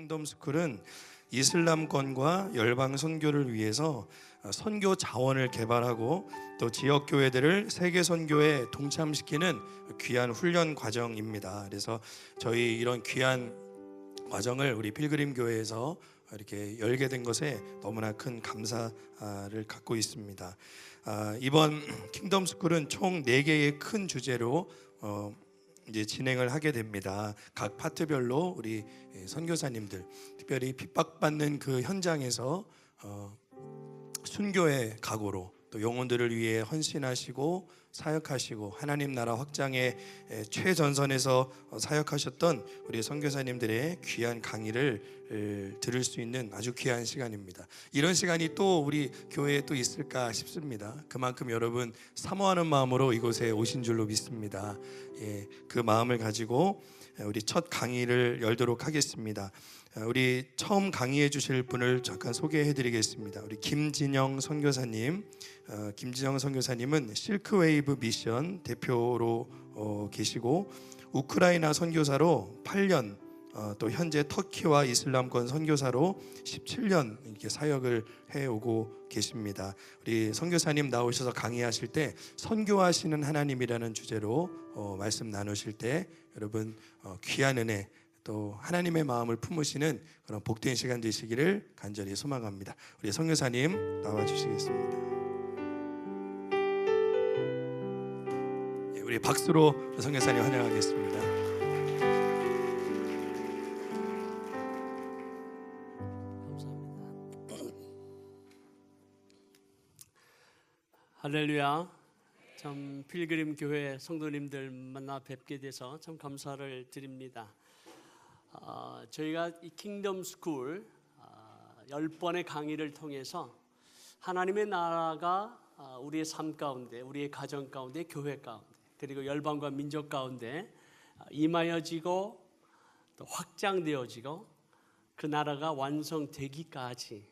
킹덤 스쿨은 이슬람권과 열방 선교를 위해서 선교 자원을 개발하고 또 지역 교회들을 세계 선교에 동참시키는 귀한 훈련 과정입니다. 그래서 저희 이런 귀한 과정을 우리 필그림 교회에서 이렇게 열게 된 것에 너무나 큰 감사를 갖고 있습니다. 이번 킹덤 스쿨은 총 4개의 큰 주제로 이제 진행을 하게 됩니다. 각 파트별로 우리 선교사님들, 특별히 핍박받는 그 현장에서 순교의 각오로 또 영혼들을 위해 헌신하시고 사역하시고 하나님 나라 확장의 최전선에서 사역하셨던 우리 선교사님들의 귀한 강의를 들을 수 있는 아주 귀한 시간입니다. 이런 시간이 또 우리 교회에 또 있을까 싶습니다. 그만큼 여러분 사모하는 마음으로 이곳에 오신 줄로 믿습니다. 그 마음을 가지고 우리 첫 강의를 열도록 하겠습니다. 우리 처음 강의해 주실 분을 잠깐 소개해 드리겠습니다. 우리 김진영 선교사님. 김진영 선교사님은 실크웨이브 미션 대표로 계시고 우크라이나 선교사로 8년, 또 현재 터키와 이슬람권 선교사로 17년 이렇게 사역을 해오고 계십니다. 우리 선교사님 나오셔서 강의하실 때 선교하시는 하나님이라는 주제로 말씀 나누실 때 여러분 귀한 은혜 또 하나님의 마음을 품으시는 그런 복된 시간 되시기를 간절히 소망합니다. 우리 선교사님 나와 주시겠습니다. 우리 박수로 선교사님 환영하겠습니다. 감사합니다. 할렐루야. 참 필그림 교회 성도님들 만나 뵙게 돼서 참 감사를 드립니다. 저희가 이 킹덤 스쿨 10번의 강의를 통해서 하나님의 나라가 우리의 삶 가운데, 우리의 가정 가운데, 교회 가운데, 그리고 열방과 민족 가운데 임하여지고 또 확장되어지고 그 나라가 완성되기까지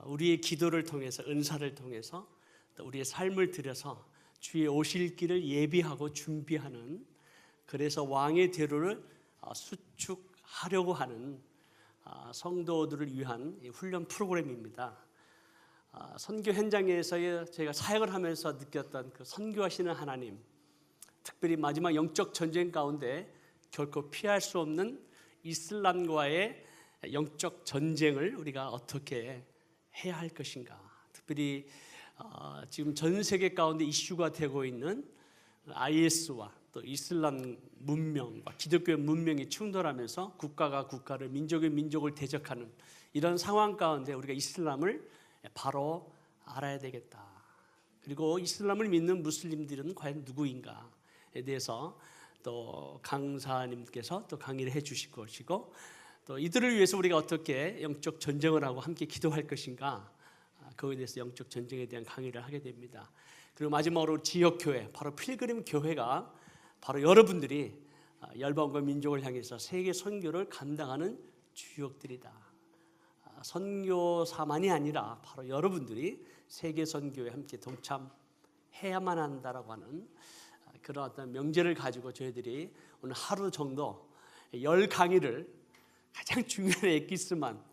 우리의 기도를 통해서, 은사를 통해서 또 우리의 삶을 들여서 주의 오실 길을 예비하고 준비하는, 그래서 왕의 대로를 수축하려고 하는 성도들을 위한 훈련 프로그램입니다. 선교 현장에서 제가 사역을 하면서 느꼈던 그 선교하시는 하나님, 특별히 마지막 영적 전쟁 가운데 결코 피할 수 없는 이슬람과의 영적 전쟁을 우리가 어떻게 해야 할 것인가. 특별히 지금 전 세계 가운데 이슈가 되고 있는 IS와 또 이슬람 문명과 기독교의 문명이 충돌하면서 국가가 국가를, 민족이 민족을 대적하는 이런 상황 가운데 우리가 이슬람을 바로 알아야 되겠다. 그리고 이슬람을 믿는 무슬림들은 과연 누구인가에 대해서 또 강사님께서 또 강의를 해 주실 것이고, 또 이들을 위해서 우리가 어떻게 영적 전쟁을 하고 함께 기도할 것인가, 그거에 대해서 영적 전쟁에 대한 강의를 하게 됩니다. 그리고 마지막으로 지역교회, 바로 필그림 교회가 바로 여러분들이 열방과 민족을 향해서 세계 선교를 감당하는 주역들이다. 선교사만이 아니라 바로 여러분들이 세계 선교에 함께 동참해야만 한다라고 하는 그런 어떤 명제를 가지고 저희들이 오늘 하루 정도 10강의를 가장 중요한 엑기스만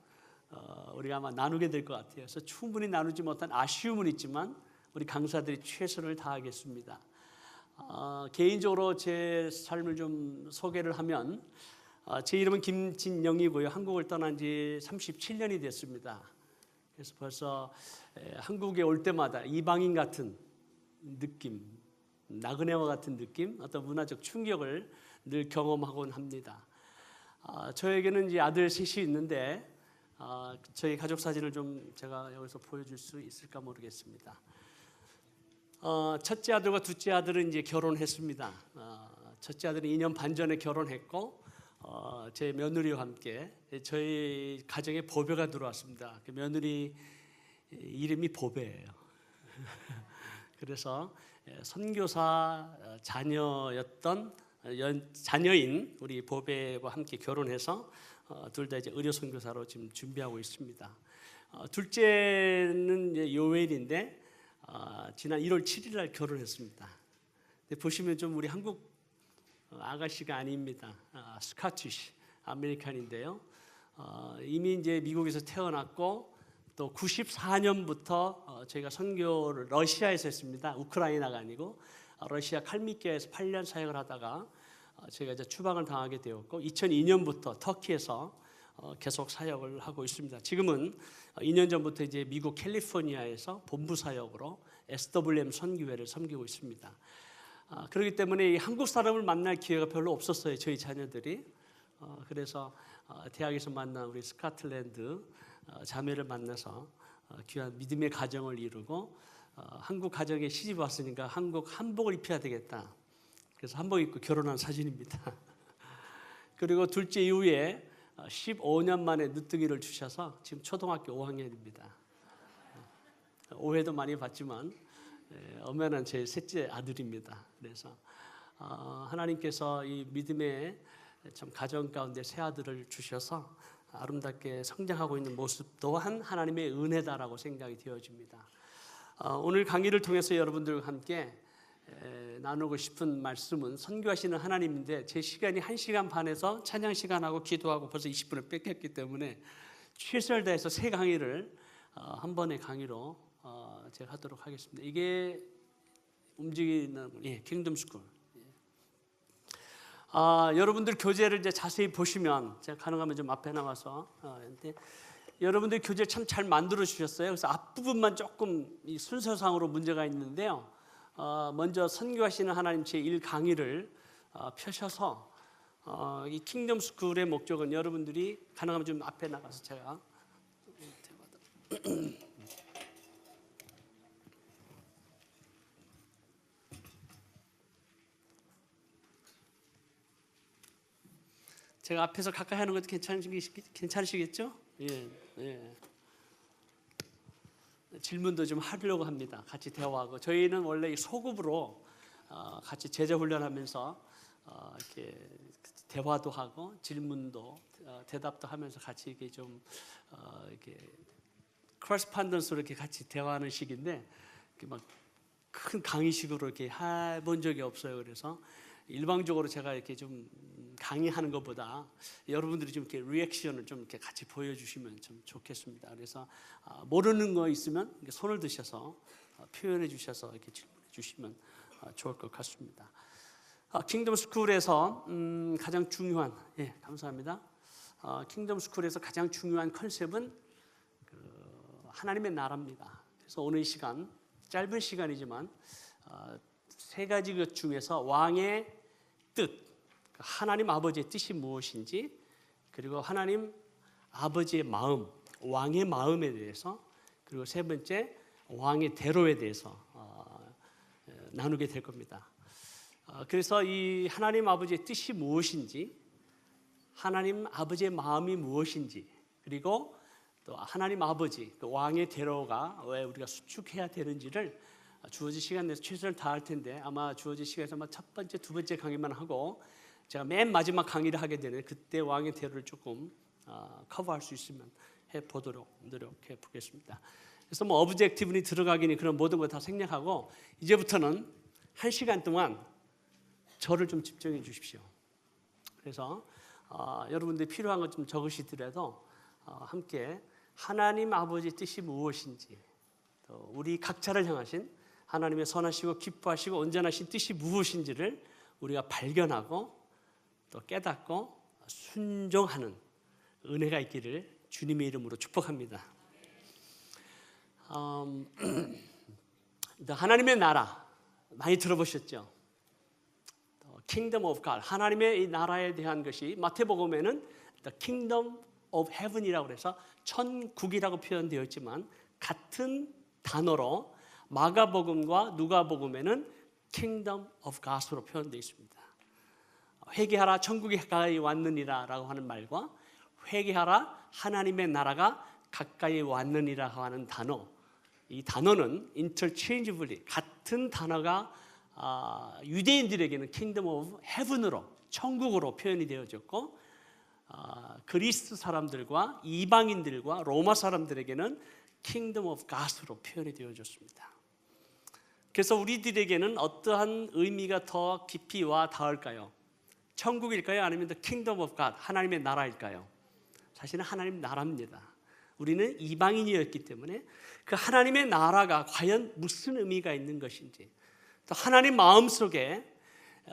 우리가 아마 나누게 될 것 같아요. 그래서 충분히 나누지 못한 아쉬움은 있지만 우리 강사들이 최선을 다하겠습니다. 개인적으로 제 삶을 좀 소개를 하면 제 이름은 김진영이고요. 한국을 떠난 지 37년이 됐습니다. 그래서 벌써 한국에 올 때마다 이방인 같은 느낌, 나그네와 같은 느낌, 어떤 문화적 충격을 늘 경험하곤 합니다. 저에게는 이제 아들 셋이 있는데 저희 가족 사진을 좀 제가 여기서 보여줄 수 있을까 모르겠습니다. 첫째 아들과 둘째 아들은 이제 결혼했습니다. 첫째 아들은 2년 반 전에 결혼했고 제 며느리와 함께 저희 가정에 보배가 들어왔습니다. 그 며느리 이름이 보배예요. 그래서 선교사 자녀였던 자녀인 우리 보배와 함께 결혼해서 둘 다 이제 의료 선교사로 지금 준비하고 있습니다. 둘째는 이제 요엘인데 지난 1월 7일 날 결혼했습니다. 보시면 좀 우리 한국 아가씨가 아닙니다. 스카티시 아메리칸인데요. 이미 이제 미국에서 태어났고 또 94년부터 저희가 선교를 러시아에서 했습니다. 우크라이나가 아니고 러시아 칼미키아에서 8년 사역을 하다가 저희가 이제 추방을 당하게 되었고 2002년부터 터키에서 계속 사역을 하고 있습니다. 지금은 2년 전부터 이제 미국 캘리포니아에서 본부 사역으로 SWM 선교회를 섬기고 있습니다. 그렇기 때문에 이 한국 사람을 만날 기회가 별로 없었어요. 저희 자녀들이. 그래서 대학에서 만난 우리 스코틀랜드 자매를 만나서 귀한 믿음의 가정을 이루고 한국 가정에 시집 왔으니까 한국 한복을 입혀야 되겠다. 그래서 한복 입고 결혼한 사진입니다. 그리고 둘째 이후에 15년 만에 늦둥이를 주셔서 지금 초등학교 5학년입니다. 오해도 많이 받지만 엄연한 제 셋째 아들입니다. 그래서 하나님께서 이 믿음의 참 가정 가운데 새 아들을 주셔서 아름답게 성장하고 있는 모습 또한 하나님의 은혜다라고 생각이 되어집니다. 오늘 강의를 통해서 여러분들과 함께 나누고 싶은 말씀은 선교하시는 하나님인데 제 시간이 1시간 반에서 찬양 시간하고 기도하고 벌써 20분을 뺏겼기 때문에 최선을 다해서 세 강의를 한 번의 강의로 제가 하도록 하겠습니다. 이게 움직이는 킹덤 스쿨. 여러분들 교재를 이제 자세히 보시면 제가 가능하면 좀 앞에 나와서 여러분들 교재 참 잘 만들어 주셨어요. 그래서 앞부분만 조금 이 순서상으로 문제가 있는데요. 먼저 선교하시는 하나님 제1 강의를 펴셔서 이 킹덤 스쿨의 목적은 여러분들이 가능하면 좀 앞에 나가서 제가 제가 앞에서 가까이 하는 것도 괜찮으시겠죠? 예. 질문도 좀 하려고 합니다. 같이 대화하고 저희는 원래 소급으로 같이 제자 훈련하면서 이렇게 대화도 하고 질문도 대답도 하면서 같이 이렇게 좀 이렇게 크로스판던스로 이렇게 같이 대화하는 식인데 막 큰 강의식으로 이렇게 해본 적이 없어요. 그래서 일방적으로 제가 이렇게 좀 강의하는 것보다 여러분들이 좀 이렇게 리액션을 좀 이렇게 같이 보여주시면 좀 좋겠습니다. 그래서 모르는 거 있으면 손을 드셔서 표현해 주셔서 이렇게 질문해 주시면 좋을 것 같습니다. 킹덤 스쿨에서 가장 중요한 감사합니다. 킹덤 스쿨에서 가장 중요한 컨셉은 하나님의 나라입니다. 그래서 오늘 이 시간 짧은 시간이지만 세 가지 것 중에서 왕의 뜻, 하나님 아버지의 뜻이 무엇인지, 그리고 하나님 아버지의 마음, 왕의 마음에 대해서, 그리고 세 번째 왕의 대로에 대해서 나누게 될 겁니다. 그래서 이 하나님 아버지의 뜻이 무엇인지, 하나님 아버지의 마음이 무엇인지, 그리고 또 하나님 아버지, 그 왕의 대로가 왜 우리가 수축해야 되는지를 주어진 시간 내에서 최선을 다할 텐데 아마 주어진 시간에서 첫 번째, 두 번째 강의만 하고 제가 맨 마지막 강의를 하게 되는 그때 왕의 대로를 조금 커버할 수 있으면 해보도록 노력해 보겠습니다. 그래서 오브젝티브니 들어가기니 그런 모든 거 다 생략하고 이제부터는 1시간 동안 저를 좀 집중해 주십시오. 그래서 여러분들이 필요한 것 좀 적으시더라도 함께 하나님 아버지의 뜻이 무엇인지, 또 우리 각자를 향하신 하나님의 선하시고 기뻐하시고 온전하신 뜻이 무엇인지를 우리가 발견하고 또 깨닫고 순종하는 은혜가 있기를 주님의 이름으로 축복합니다. 하나님의 나라 많이 들어보셨죠? Kingdom of God, 하나님의 이 나라에 대한 것이 마태복음에는 The Kingdom of Heaven이라고 해서 천국이라고 표현되어 있지만 같은 단어로 마가복음과 누가복음에는 Kingdom of God으로 표현되어 있습니다. 회개하라 천국이 가까이 왔느니라라고 하는 말과 회개하라 하나님의 나라가 가까이 왔느니라고 하는 단어, 이 단어는 interchangeably 같은 단어가 유대인들에게는 Kingdom of Heaven으로 천국으로 표현이 되어졌고 그리스 사람들과 이방인들과 로마 사람들에게는 Kingdom of God으로 표현이 되어졌습니다. 그래서 우리들에게는 어떠한 의미가 더 깊이 와 닿을까요? 천국일까요? 아니면 The Kingdom of God, 하나님의 나라일까요? 사실은 하나님 나라입니다. 우리는 이방인이었기 때문에 그 하나님의 나라가 과연 무슨 의미가 있는 것인지, 또 하나님 마음속에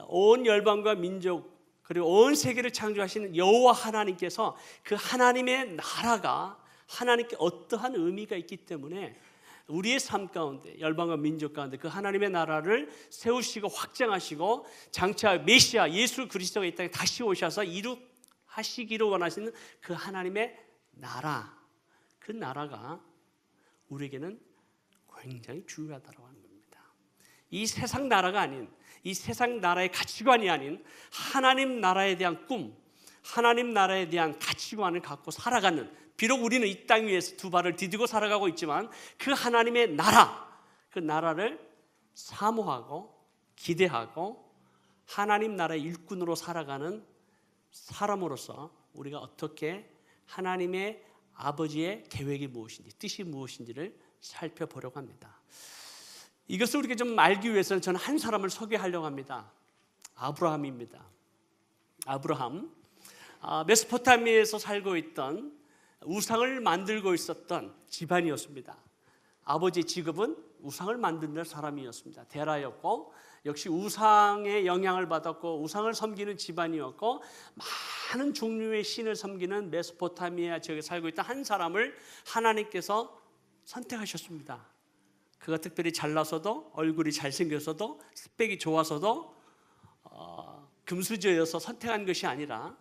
온 열방과 민족 그리고 온 세계를 창조하시는 여호와 하나님께서 그 하나님의 나라가 하나님께 어떠한 의미가 있기 때문에 우리의 삶 가운데 열방과 민족 가운데 그 하나님의 나라를 세우시고 확장하시고 장차 메시아 예수 그리스도가 이 땅에 다시 오셔서 이룩하시기를 원하시는 그 하나님의 나라, 그 나라가 우리에게는 굉장히 중요하다고 하는 겁니다. 이 세상 나라가 아닌, 이 세상 나라의 가치관이 아닌 하나님 나라에 대한 꿈, 하나님 나라에 대한 가치관을 갖고 살아가는, 비록 우리는 이 땅 위에서 두 발을 디디고 살아가고 있지만 그 하나님의 나라, 그 나라를 사모하고 기대하고 하나님 나라의 일꾼으로 살아가는 사람으로서 우리가 어떻게 하나님의 아버지의 계획이 무엇인지, 뜻이 무엇인지를 살펴보려고 합니다. 이것을 우리가 좀 알기 위해서는 저는 한 사람을 소개하려고 합니다. 아브라함입니다. 아브라함, 메소포타미아에서 살고 있던 우상을 만들고 있었던 집안이었습니다. 아버지 직업은 우상을 만드는 사람이었습니다. 대라였고, 역시 우상의 영향을 받았고 우상을 섬기는 집안이었고, 많은 종류의 신을 섬기는 메소포타미아 지역에 살고 있던 한 사람을 하나님께서 선택하셨습니다. 그가 특별히 잘나서도, 얼굴이 잘생겨서도, 스펙이 좋아서도, 금수저여서 선택한 것이 아니라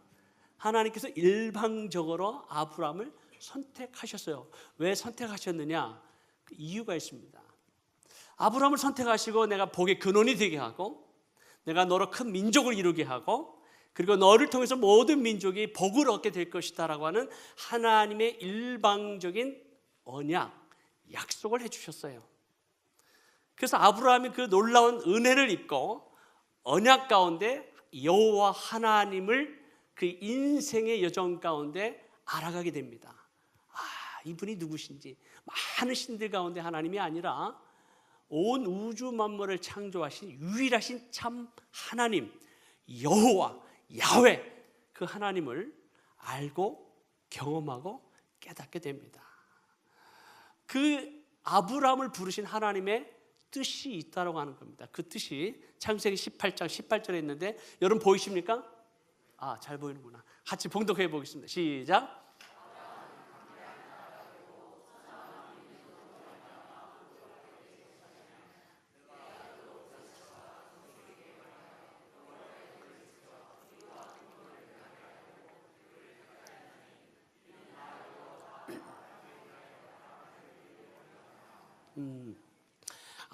하나님께서 일방적으로 아브라함을 선택하셨어요. 왜 선택하셨느냐? 그 이유가 있습니다. 아브라함을 선택하시고 내가 복의 근원이 되게 하고 내가 너로 큰 민족을 이루게 하고 그리고 너를 통해서 모든 민족이 복을 얻게 될 것이다 라고 하는 하나님의 일방적인 언약, 약속을 해주셨어요. 그래서 아브라함이 그 놀라운 은혜를 입고 언약 가운데 여호와 하나님을 그 인생의 여정 가운데 알아가게 됩니다. 이분이 누구신지, 많은 신들 가운데 하나님이 아니라 온 우주 만물을 창조하신 유일하신 참 하나님 여호와 야훼, 그 하나님을 알고 경험하고 깨닫게 됩니다. 그 아브라함을 부르신 하나님의 뜻이 있다고 하는 겁니다. 그 뜻이 창세기 18장 18절에 있는데 여러분 보이십니까? 잘 보이는구나. 같이 봉독해 보겠습니다. 시작.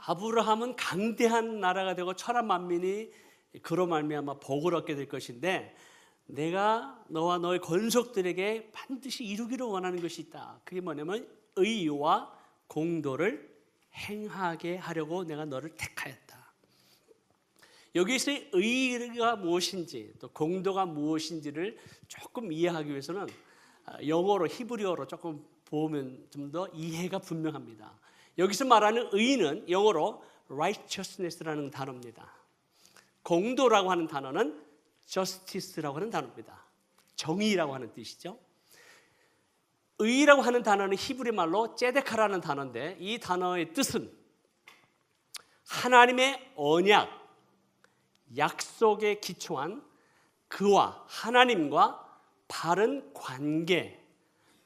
아브라함은 강대한 나라가 되고 천하 만민이 그로 말미암아 복을 얻게 될 것인데, 내가 너와 너의 권속들에게 반드시 이루기를 원하는 것이 있다. 그게 뭐냐면 의와 공도를 행하게 하려고 내가 너를 택하였다. 여기서의 의가 무엇인지 또 공도가 무엇인지를 조금 이해하기 위해서는 영어로, 히브리어로 조금 보면 좀 더 이해가 분명합니다. 여기서 말하는 의는 영어로 righteousness라는 단어입니다. 공도라고 하는 단어는 justice라고 하는 단어입니다. 정의라고 하는 뜻이죠. 의라고 하는 단어는 히브리 말로 제데카라는 단어인데, 이 단어의 뜻은 하나님의 언약, 약속에 기초한 그와 하나님과 바른 관계,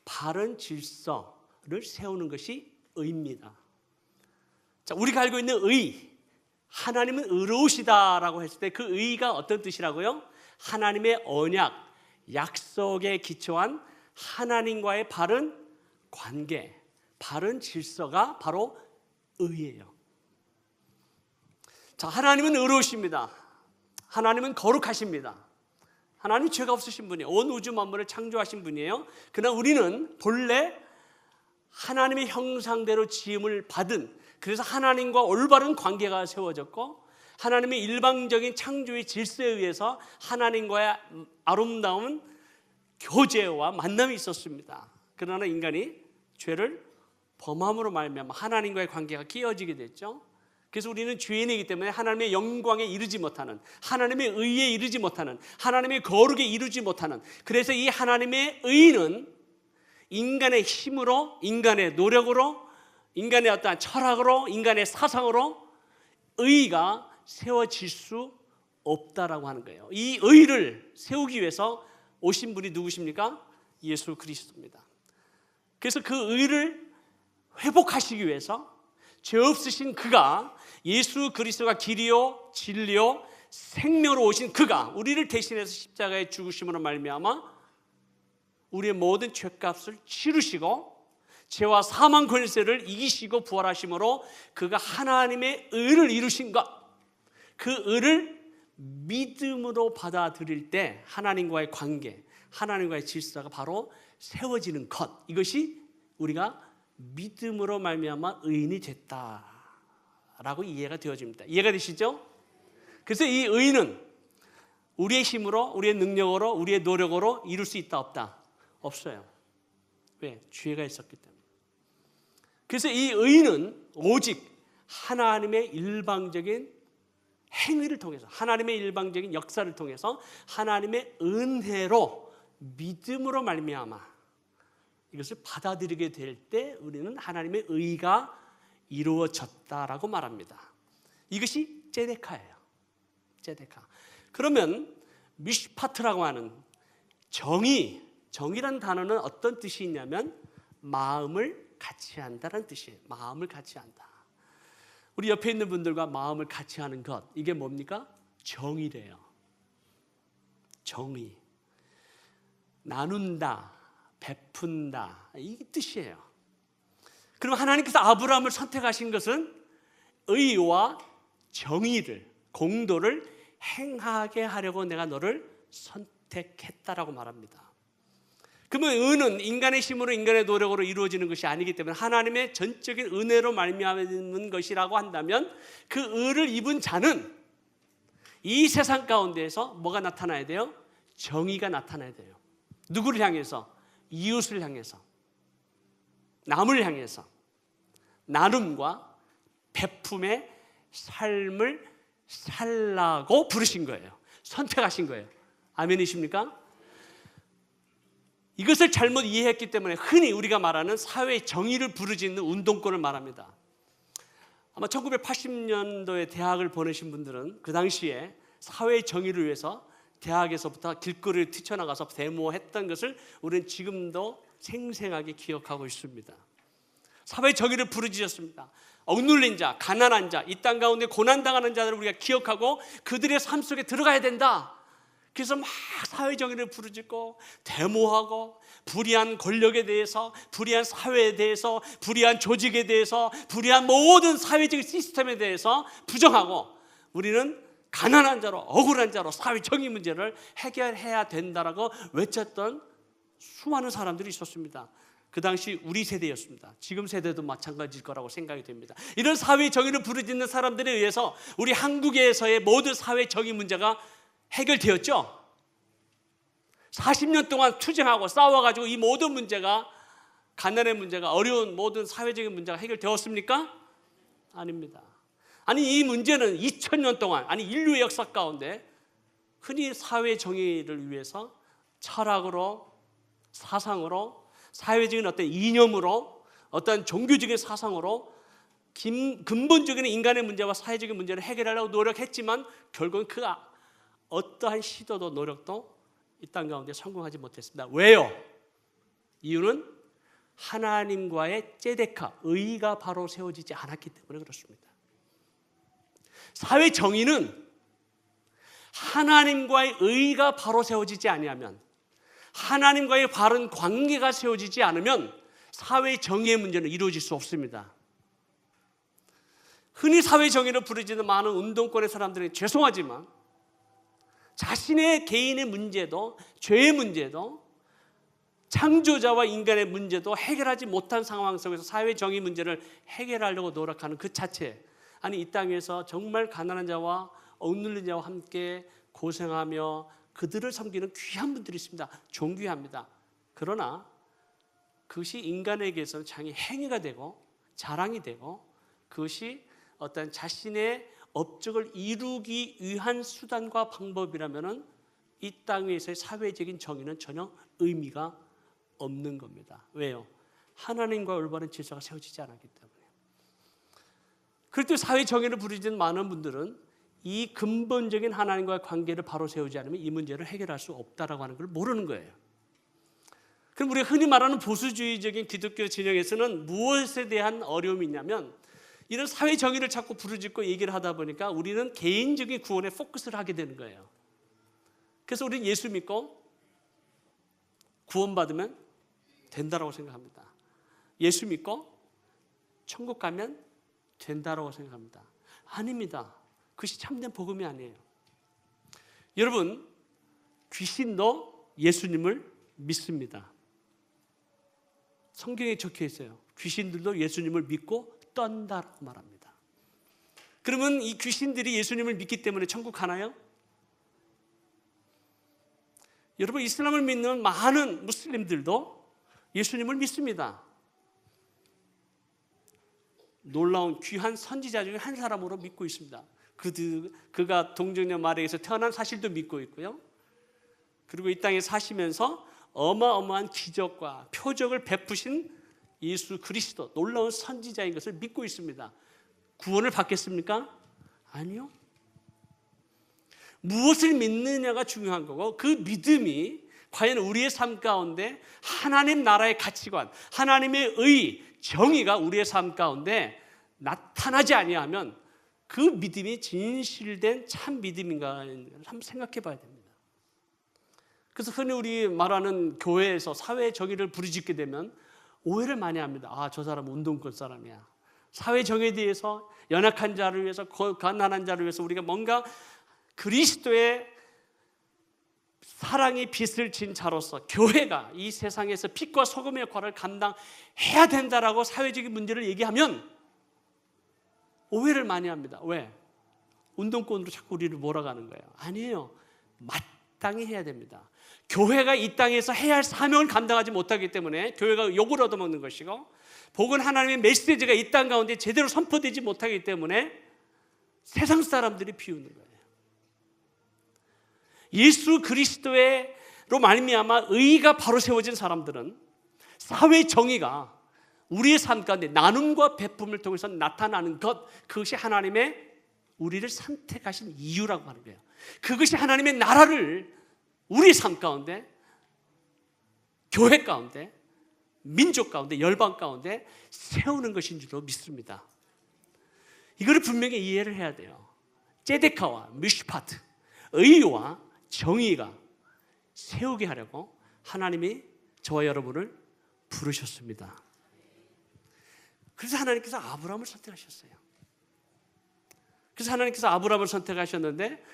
바른 질서를 세우는 것이 의입니다. 자, 우리가 알고 있는 의, 하나님은 의로우시다라고 했을 때 그 의가 어떤 뜻이라고요? 하나님의 언약, 약속에 기초한 하나님과의 바른 관계, 바른 질서가 바로 의예요. 자, 하나님은 의로우십니다. 하나님은 거룩하십니다. 하나님 죄가 없으신 분이에요. 온 우주 만물을 창조하신 분이에요. 그러나 우리는 본래 하나님의 형상대로 지음을 받은, 그래서 하나님과 올바른 관계가 세워졌고 하나님의 일방적인 창조의 질서에 의해서 하나님과의 아름다운 교제와 만남이 있었습니다. 그러나 인간이 죄를 범함으로 말미암아 하나님과의 관계가 깨어지게 됐죠. 그래서 우리는 죄인이기 때문에 하나님의 영광에 이르지 못하는, 하나님의 의에 이르지 못하는, 하나님의 거룩에 이르지 못하는, 그래서 이 하나님의 의는 인간의 힘으로, 인간의 노력으로, 인간의 어떠한 철학으로, 인간의 사상으로 의가 세워질 수 없다라고 하는 거예요. 이 의를 세우기 위해서 오신 분이 누구십니까? 예수 그리스도입니다. 그래서 그 의를 회복하시기 위해서 죄 없으신 그가, 예수 그리스도가 길이요 진리요 생명으로 오신 그가 우리를 대신해서 십자가에 죽으심으로 말미암아 우리의 모든 죄값을 치르시고 죄와 사망 권세를 이기시고 부활하심으로 그가 하나님의 의를 이루신 것, 그 의를 믿음으로 받아들일 때 하나님과의 관계, 하나님과의 질서가 바로 세워지는 것, 이것이 우리가 믿음으로 말미암아 의인이 됐다라고 이해가 되어집니다. 이해가 되시죠? 그래서 이 의는 우리의 힘으로, 우리의 능력으로, 우리의 노력으로 이룰 수 있다 없다? 없어요. 왜? 죄가 있었기 때문에. 그래서 이 의는 오직 하나님의 일방적인 행위를 통해서, 하나님의 일방적인 역사를 통해서 하나님의 은혜로 믿음으로 말미암아 이것을 받아들이게 될 때 우리는 하나님의 의가 이루어졌다라고 말합니다. 이것이 제데카예요. 제데카. 그러면 미슈파트라고 하는 정의라는 단어는 어떤 뜻이 있냐면 마음을 같이 한다는 뜻이에요. 마음을 같이 한다. 우리 옆에 있는 분들과 마음을 같이 하는 것, 이게 뭡니까? 정의래요. 정의. 나눈다, 베푼다, 이 뜻이에요. 그럼 하나님께서 아브라함을 선택하신 것은 의와 정의를, 공도를 행하게 하려고 내가 너를 선택했다라고 말합니다. 그러면 의는 인간의 힘으로, 인간의 노력으로 이루어지는 것이 아니기 때문에 하나님의 전적인 은혜로 말미암는 것이라고 한다면 그 의를 입은 자는 이 세상 가운데에서 뭐가 나타나야 돼요? 정의가 나타나야 돼요. 누구를 향해서? 이웃을 향해서, 남을 향해서 나눔과 베품의 삶을 살라고 부르신 거예요. 선택하신 거예요. 아멘이십니까? 이것을 잘못 이해했기 때문에 흔히 우리가 말하는 사회 정의를 부르짖는 운동권을 말합니다. 아마 1980년도에 대학을 보내신 분들은 그 당시에 사회 정의를 위해서 대학에서부터 길거리를 뛰쳐나가서 데모했던 것을 우리는 지금도 생생하게 기억하고 있습니다. 사회 정의를 부르짖었습니다. 억눌린 자, 가난한 자, 이 땅 가운데 고난당하는 자들을 우리가 기억하고 그들의 삶 속에 들어가야 된다. 그래서 막 사회 정의를 부르짖고 데모하고 불의한 권력에 대해서, 불의한 사회에 대해서, 불의한 조직에 대해서, 불의한 모든 사회적 시스템에 대해서 부정하고 우리는 가난한 자로, 억울한 자로 사회 정의 문제를 해결해야 된다라고 외쳤던 수많은 사람들이 있었습니다. 그 당시 우리 세대였습니다. 지금 세대도 마찬가지일 거라고 생각이 됩니다. 이런 사회 정의를 부르짖는 사람들에 의해서 우리 한국에서의 모든 사회 정의 문제가 해결되었죠. 40년 동안 투쟁하고 싸워가지고 이 모든 문제가, 가난의 문제가, 어려운 모든 사회적인 문제가 해결되었습니까? 아닙니다. 아니 이 문제는 2000년 동안, 아니 인류의 역사 가운데 흔히 사회 정의를 위해서 철학으로, 사상으로, 사회적인 어떤 이념으로, 어떤 종교적인 사상으로 근본적인 인간의 문제와 사회적인 문제를 해결하려고 노력했지만 결국은 그가 어떠한 시도도 노력도 이 땅 가운데 성공하지 못했습니다. 왜요? 이유는 하나님과의 제데카, 의가 바로 세워지지 않았기 때문에 그렇습니다. 사회 정의는 하나님과의 의가 바로 세워지지 아니하면, 하나님과의 바른 관계가 세워지지 않으면 사회 정의의 문제는 이루어질 수 없습니다. 흔히 사회 정의를 부르짖는 많은 운동권의 사람들은 죄송하지만 자신의 개인의 문제도, 죄의 문제도, 창조자와 인간의 문제도 해결하지 못한 상황 속에서 사회 정의 문제를 해결하려고 노력하는 그 자체, 아니 이 땅에서 정말 가난한 자와 억눌린 자와 함께 고생하며 그들을 섬기는 귀한 분들이 있습니다. 존귀합니다. 그러나 그것이 인간에게서는 장의 행위가 되고 자랑이 되고 그것이 어떤 자신의 업적을 이루기 위한 수단과 방법이라면은 이 땅에서의 사회적인 정의는 전혀 의미가 없는 겁니다. 왜요? 하나님과 올바른 질서가 세워지지 않았기 때문에. 그럴 때 사회 정의를 부르짖는 많은 분들은 이 근본적인 하나님과의 관계를 바로 세우지 않으면 이 문제를 해결할 수 없다라고 하는 걸 모르는 거예요. 그럼 우리가 흔히 말하는 보수주의적인 기독교 진영에서는 무엇에 대한 어려움이 있냐면 이런 사회 정의를 자꾸 부르짖고 얘기를 하다 보니까 우리는 개인적인 구원에 포커스를 하게 되는 거예요. 그래서 우리는 예수 믿고 구원받으면 된다라고 생각합니다. 예수 믿고 천국 가면 된다라고 생각합니다. 아닙니다. 그것이 참된 복음이 아니에요. 여러분, 귀신도 예수님을 믿습니다. 성경에 적혀 있어요. 귀신들도 예수님을 믿고 떤다라고 말합니다. 그러면 이 귀신들이 예수님을 믿기 때문에 천국 가나요? 여러분, 이슬람을 믿는 많은 무슬림들도 예수님을 믿습니다. 놀라운 귀한 선지자 중에 한 사람으로 믿고 있습니다. 그가 동정녀 마리아에서 태어난 사실도 믿고 있고요. 그리고 이 땅에 사시면서 어마어마한 기적과 표적을 베푸신 예수 그리스도, 놀라운 선지자인 것을 믿고 있습니다. 구원을 받겠습니까? 아니요. 무엇을 믿느냐가 중요한 거고 그 믿음이 과연 우리의 삶 가운데 하나님 나라의 가치관, 하나님의 의, 정의가 우리의 삶 가운데 나타나지 아니하면 그 믿음이 진실된 참 믿음인가 한번 생각해 봐야 됩니다. 그래서 흔히 우리 말하는 교회에서 사회 정의를 부르짖게 되면 오해를 많이 합니다. 아, 저 사람은 운동권 사람이야. 사회 정의에 대해서 연약한 자를 위해서, 가난한 자를 위해서 우리가 뭔가 그리스도의 사랑의 빛을 진 자로서 교회가 이 세상에서 빛과 소금의 역할을 감당해야 된다라고 사회적인 문제를 얘기하면 오해를 많이 합니다. 왜? 운동권으로 자꾸 우리를 몰아가는 거예요. 아니에요. 마땅히 해야 됩니다. 교회가 이 땅에서 해야 할 사명을 감당하지 못하기 때문에 교회가 욕을 얻어먹는 것이고, 복은 하나님의 메시지가 이 땅 가운데 제대로 선포되지 못하기 때문에 세상 사람들이 비우는 거예요. 예수 그리스도로 말미암아 의가 바로 세워진 사람들은 사회 정의가 우리의 삶 가운데 나눔과 베품을 통해서 나타나는 것, 그것이 하나님의 우리를 선택하신 이유라고 하는 거예요. 그것이 하나님의 나라를 우리의 삶 가운데, 교회 가운데, 민족 가운데, 열방 가운데 세우는 것인 줄로 믿습니다. 이거를 분명히 이해를 해야 돼요. 제데카와 미슈파트, 의와 정의가 세우게 하려고 하나님이 저와 여러분을 부르셨습니다. 그래서 하나님께서 아브라함을 선택하셨어요. 그래서 하나님께서 아브라함을 선택하셨는데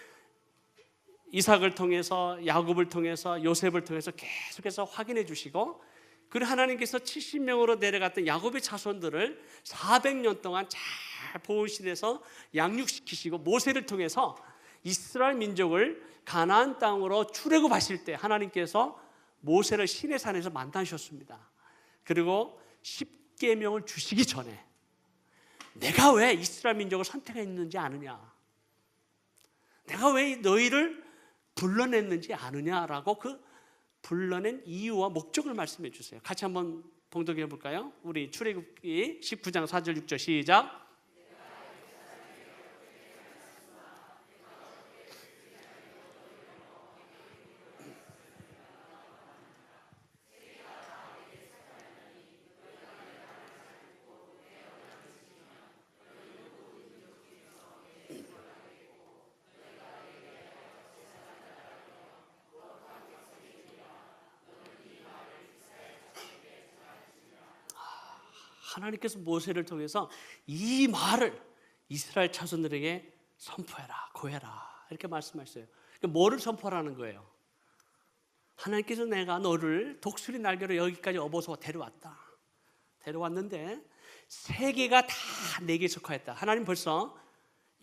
이삭을 통해서, 야곱을 통해서, 요셉을 통해서 계속해서 확인해 주시고, 그리고 하나님께서 70명으로 내려갔던 야곱의 자손들을 400년 동안 잘 보호신해서 양육시키시고, 모세를 통해서 이스라엘 민족을 가나안 땅으로 출애굽하실 때 하나님께서 모세를 시내산에서 만나셨습니다. 그리고 10계명을 주시기 전에 내가 왜 이스라엘 민족을 선택했는지 아느냐, 내가 왜 너희를 불러냈는지 아느냐라고 그 불러낸 이유와 목적을 말씀해 주세요. 같이 한번 봉독해 볼까요? 우리 출애굽기 19장 4절 6절 시작. 하나님께서 모세를 통해서 이 말을 이스라엘 자손들에게 선포해라, 고해라 이렇게 말씀하셨어요. 그러니까 뭐를 선포하라는 거예요? 하나님께서 내가 너를 독수리 날개로 여기까지 업어서 데려왔는데 세계가 다 내게 속하였다. 하나님 벌써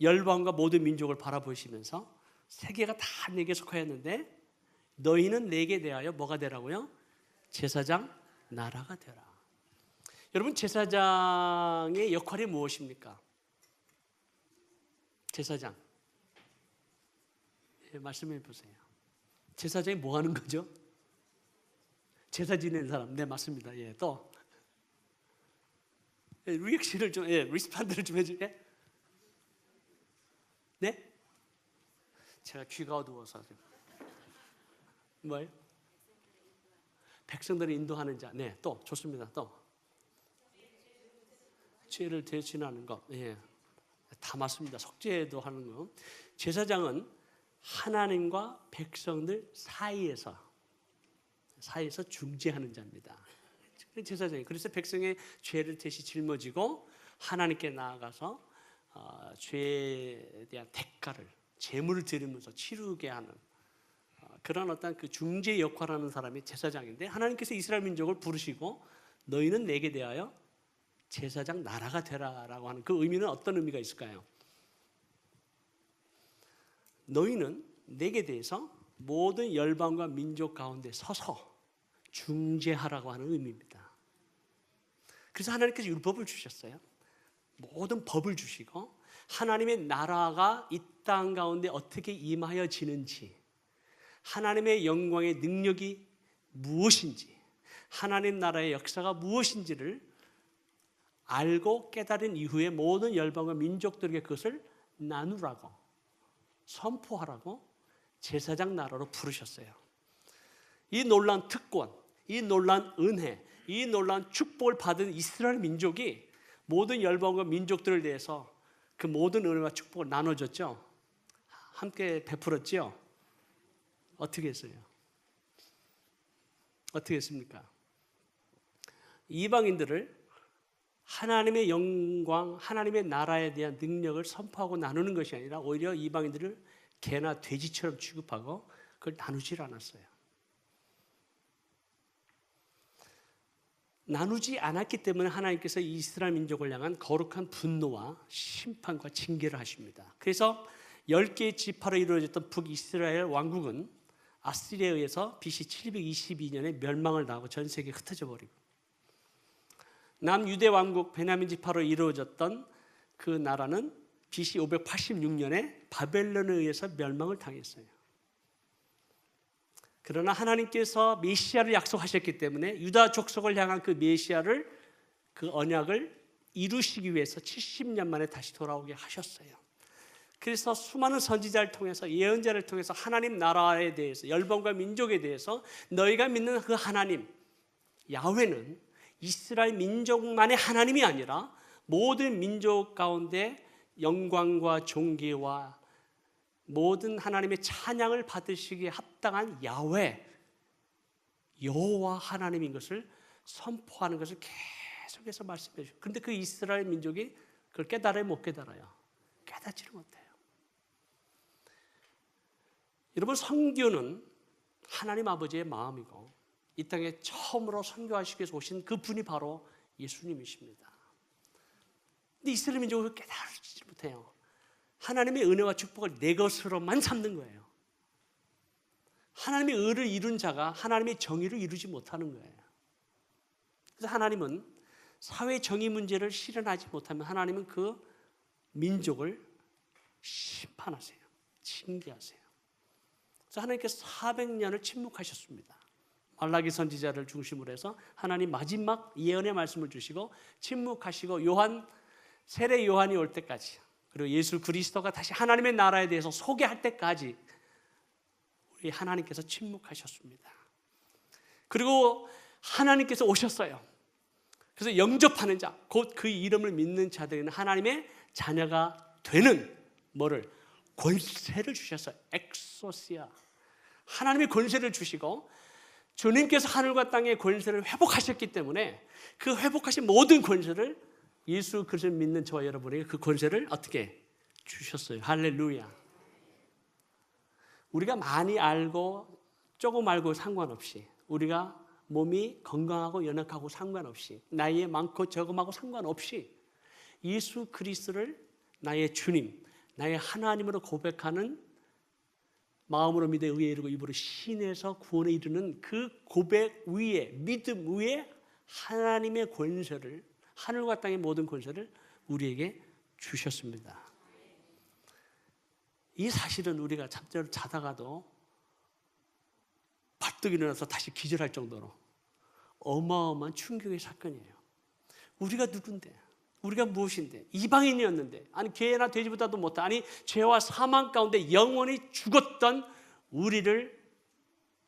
열방과 모든 민족을 바라보시면서 세계가 다 내게 속하였는데 너희는 내게 대하여 뭐가 되라고요? 제사장 나라가 되라. 여러분, 제사장의 역할이 무엇입니까? 제사장, 말씀해 보세요. 제사장이 뭐 하는 거죠? 제사 지내는 사람. 네, 맞습니다. 예, 또 리액션을 좀, 리스판드를 좀 해줄게. 네? 제가 귀가 어두워서. 뭐예요? 백성들을 인도하는 자. 네, 또 좋습니다. 또 죄를 대신하는 것. 예, 다 맞습니다. 속죄도 하는 거. 제사장은 하나님과 백성들 사이에서 중재하는 자입니다. 제사장이. 그래서 백성의 죄를 대신 짊어지고 하나님께 나아가서 죄에 대한 대가를, 제물을 드리면서 치르게 하는 그런 어떤 그 중재 역할을 하는 사람이 제사장인데, 하나님께서 이스라엘 민족을 부르시고 너희는 내게 대하여 제사장 나라가 되라라고 하는 그 의미는 어떤 의미가 있을까요? 너희는 내게 대해서 모든 열방과 민족 가운데 서서 중재하라고 하는 의미입니다. 그래서 하나님께서 율법을 주셨어요. 모든 법을 주시고 하나님의 나라가 이 땅 가운데 어떻게 임하여지는지, 하나님의 영광의 능력이 무엇인지, 하나님 나라의 역사가 무엇인지를 알고 깨달은 이후에 모든 열방과 민족들에게 그것을 나누라고, 선포하라고 제사장 나라로 부르셨어요. 이 놀라운 특권, 이 놀라운 은혜, 이 놀라운 축복을 받은 이스라엘 민족이 모든 열방과 민족들을 대해서 그 모든 은혜와 축복을 나눠줬죠. 함께 베풀었죠. 어떻게 했어요? 어떻게 했습니까? 이방인들을 하나님의 영광, 하나님의 나라에 대한 능력을 선포하고 나누는 것이 아니라 오히려 이방인들을 개나 돼지처럼 취급하고 그걸 나누질 않았어요. 나누지 않았기 때문에 하나님께서 이스라엘 민족을 향한 거룩한 분노와 심판과 징계를 하십니다. 그래서 10개의 지파로 이루어졌던 북이스라엘 왕국은 아시리아에 의해서 BC 722년에 멸망을 당하고 전 세계에 흩어져 버리고, 남유대 왕국 베냐민 지파로 이루어졌던 그 나라는 BC 586년에 바벨론에 의해서 멸망을 당했어요. 그러나 하나님께서 메시아를 약속하셨기 때문에 유다 족속을 향한 그 메시아를, 그 언약을 이루시기 위해서 70년 만에 다시 돌아오게 하셨어요. 그래서 수많은 선지자를 통해서, 예언자를 통해서 하나님 나라에 대해서, 열방과 민족에 대해서 너희가 믿는 그 하나님 야훼는 이스라엘 민족만의 하나님이 아니라 모든 민족 가운데 영광과 존귀와 모든 하나님의 찬양을 받으시기에 합당한 야훼, 여호와 하나님인 것을 선포하는 것을 계속해서 말씀해 주시고, 그런데 그 이스라엘 민족이 그걸 깨달아요, 못 깨달아요? 깨닫지를 못해요. 여러분, 선교는 하나님 아버지의 마음이고 이 땅에 처음으로 선교하시기 위해서 오신 그 분이 바로 예수님이십니다. 근데 이스라엘 민족을 깨달지 못해요. 하나님의 은혜와 축복을 내 것으로만 삼는 거예요. 하나님의 의를 이룬 자가 하나님의 정의를 이루지 못하는 거예요. 그래서 하나님은 사회 정의 문제를 실현하지 못하면 하나님은 그 민족을 심판하세요. 징계하세요. 그래서 하나님께서 400년을 침묵하셨습니다. 말라기 선지자를 중심으로 해서 하나님 마지막 예언의 말씀을 주시고 침묵하시고 세례 요한이 올 때까지, 그리고 예수 그리스도가 다시 하나님의 나라에 대해서 소개할 때까지 우리 하나님께서 침묵하셨습니다. 그리고 하나님께서 오셨어요. 그래서 영접하는 자, 곧 그 이름을 믿는 자들에게는 하나님의 자녀가 되는 뭐를? 권세를 주셨어요. 엑소시아. 하나님의 권세를 주시고 주님께서 하늘과 땅의 권세를 회복하셨기 때문에 그 회복하신 모든 권세를 예수 그리스도를 믿는 저와 여러분에게 그 권세를 어떻게 주셨어요? 할렐루야. 우리가 많이 알고 조금 알고 상관없이, 우리가 몸이 건강하고 연약하고 상관없이, 나이에 많고 적음하고 상관없이 예수 그리스도를 나의 주님, 나의 하나님으로 고백하는 마음으로 믿어 의에 이르고 입으로 신에서 구원에 이르는 그 고백 위에, 믿음 위에 하나님의 권세를, 하늘과 땅의 모든 권세를 우리에게 주셨습니다. 이 사실은 우리가 잠자로 자다가도 벌떡 일어나서 다시 기절할 정도로 어마어마한 충격의 사건이에요. 우리가 누군데? 우리가 무엇인데? 이방인이었는데, 아니 개나 돼지보다도 못한, 아니 죄와 사망 가운데 영원히 죽었던 우리를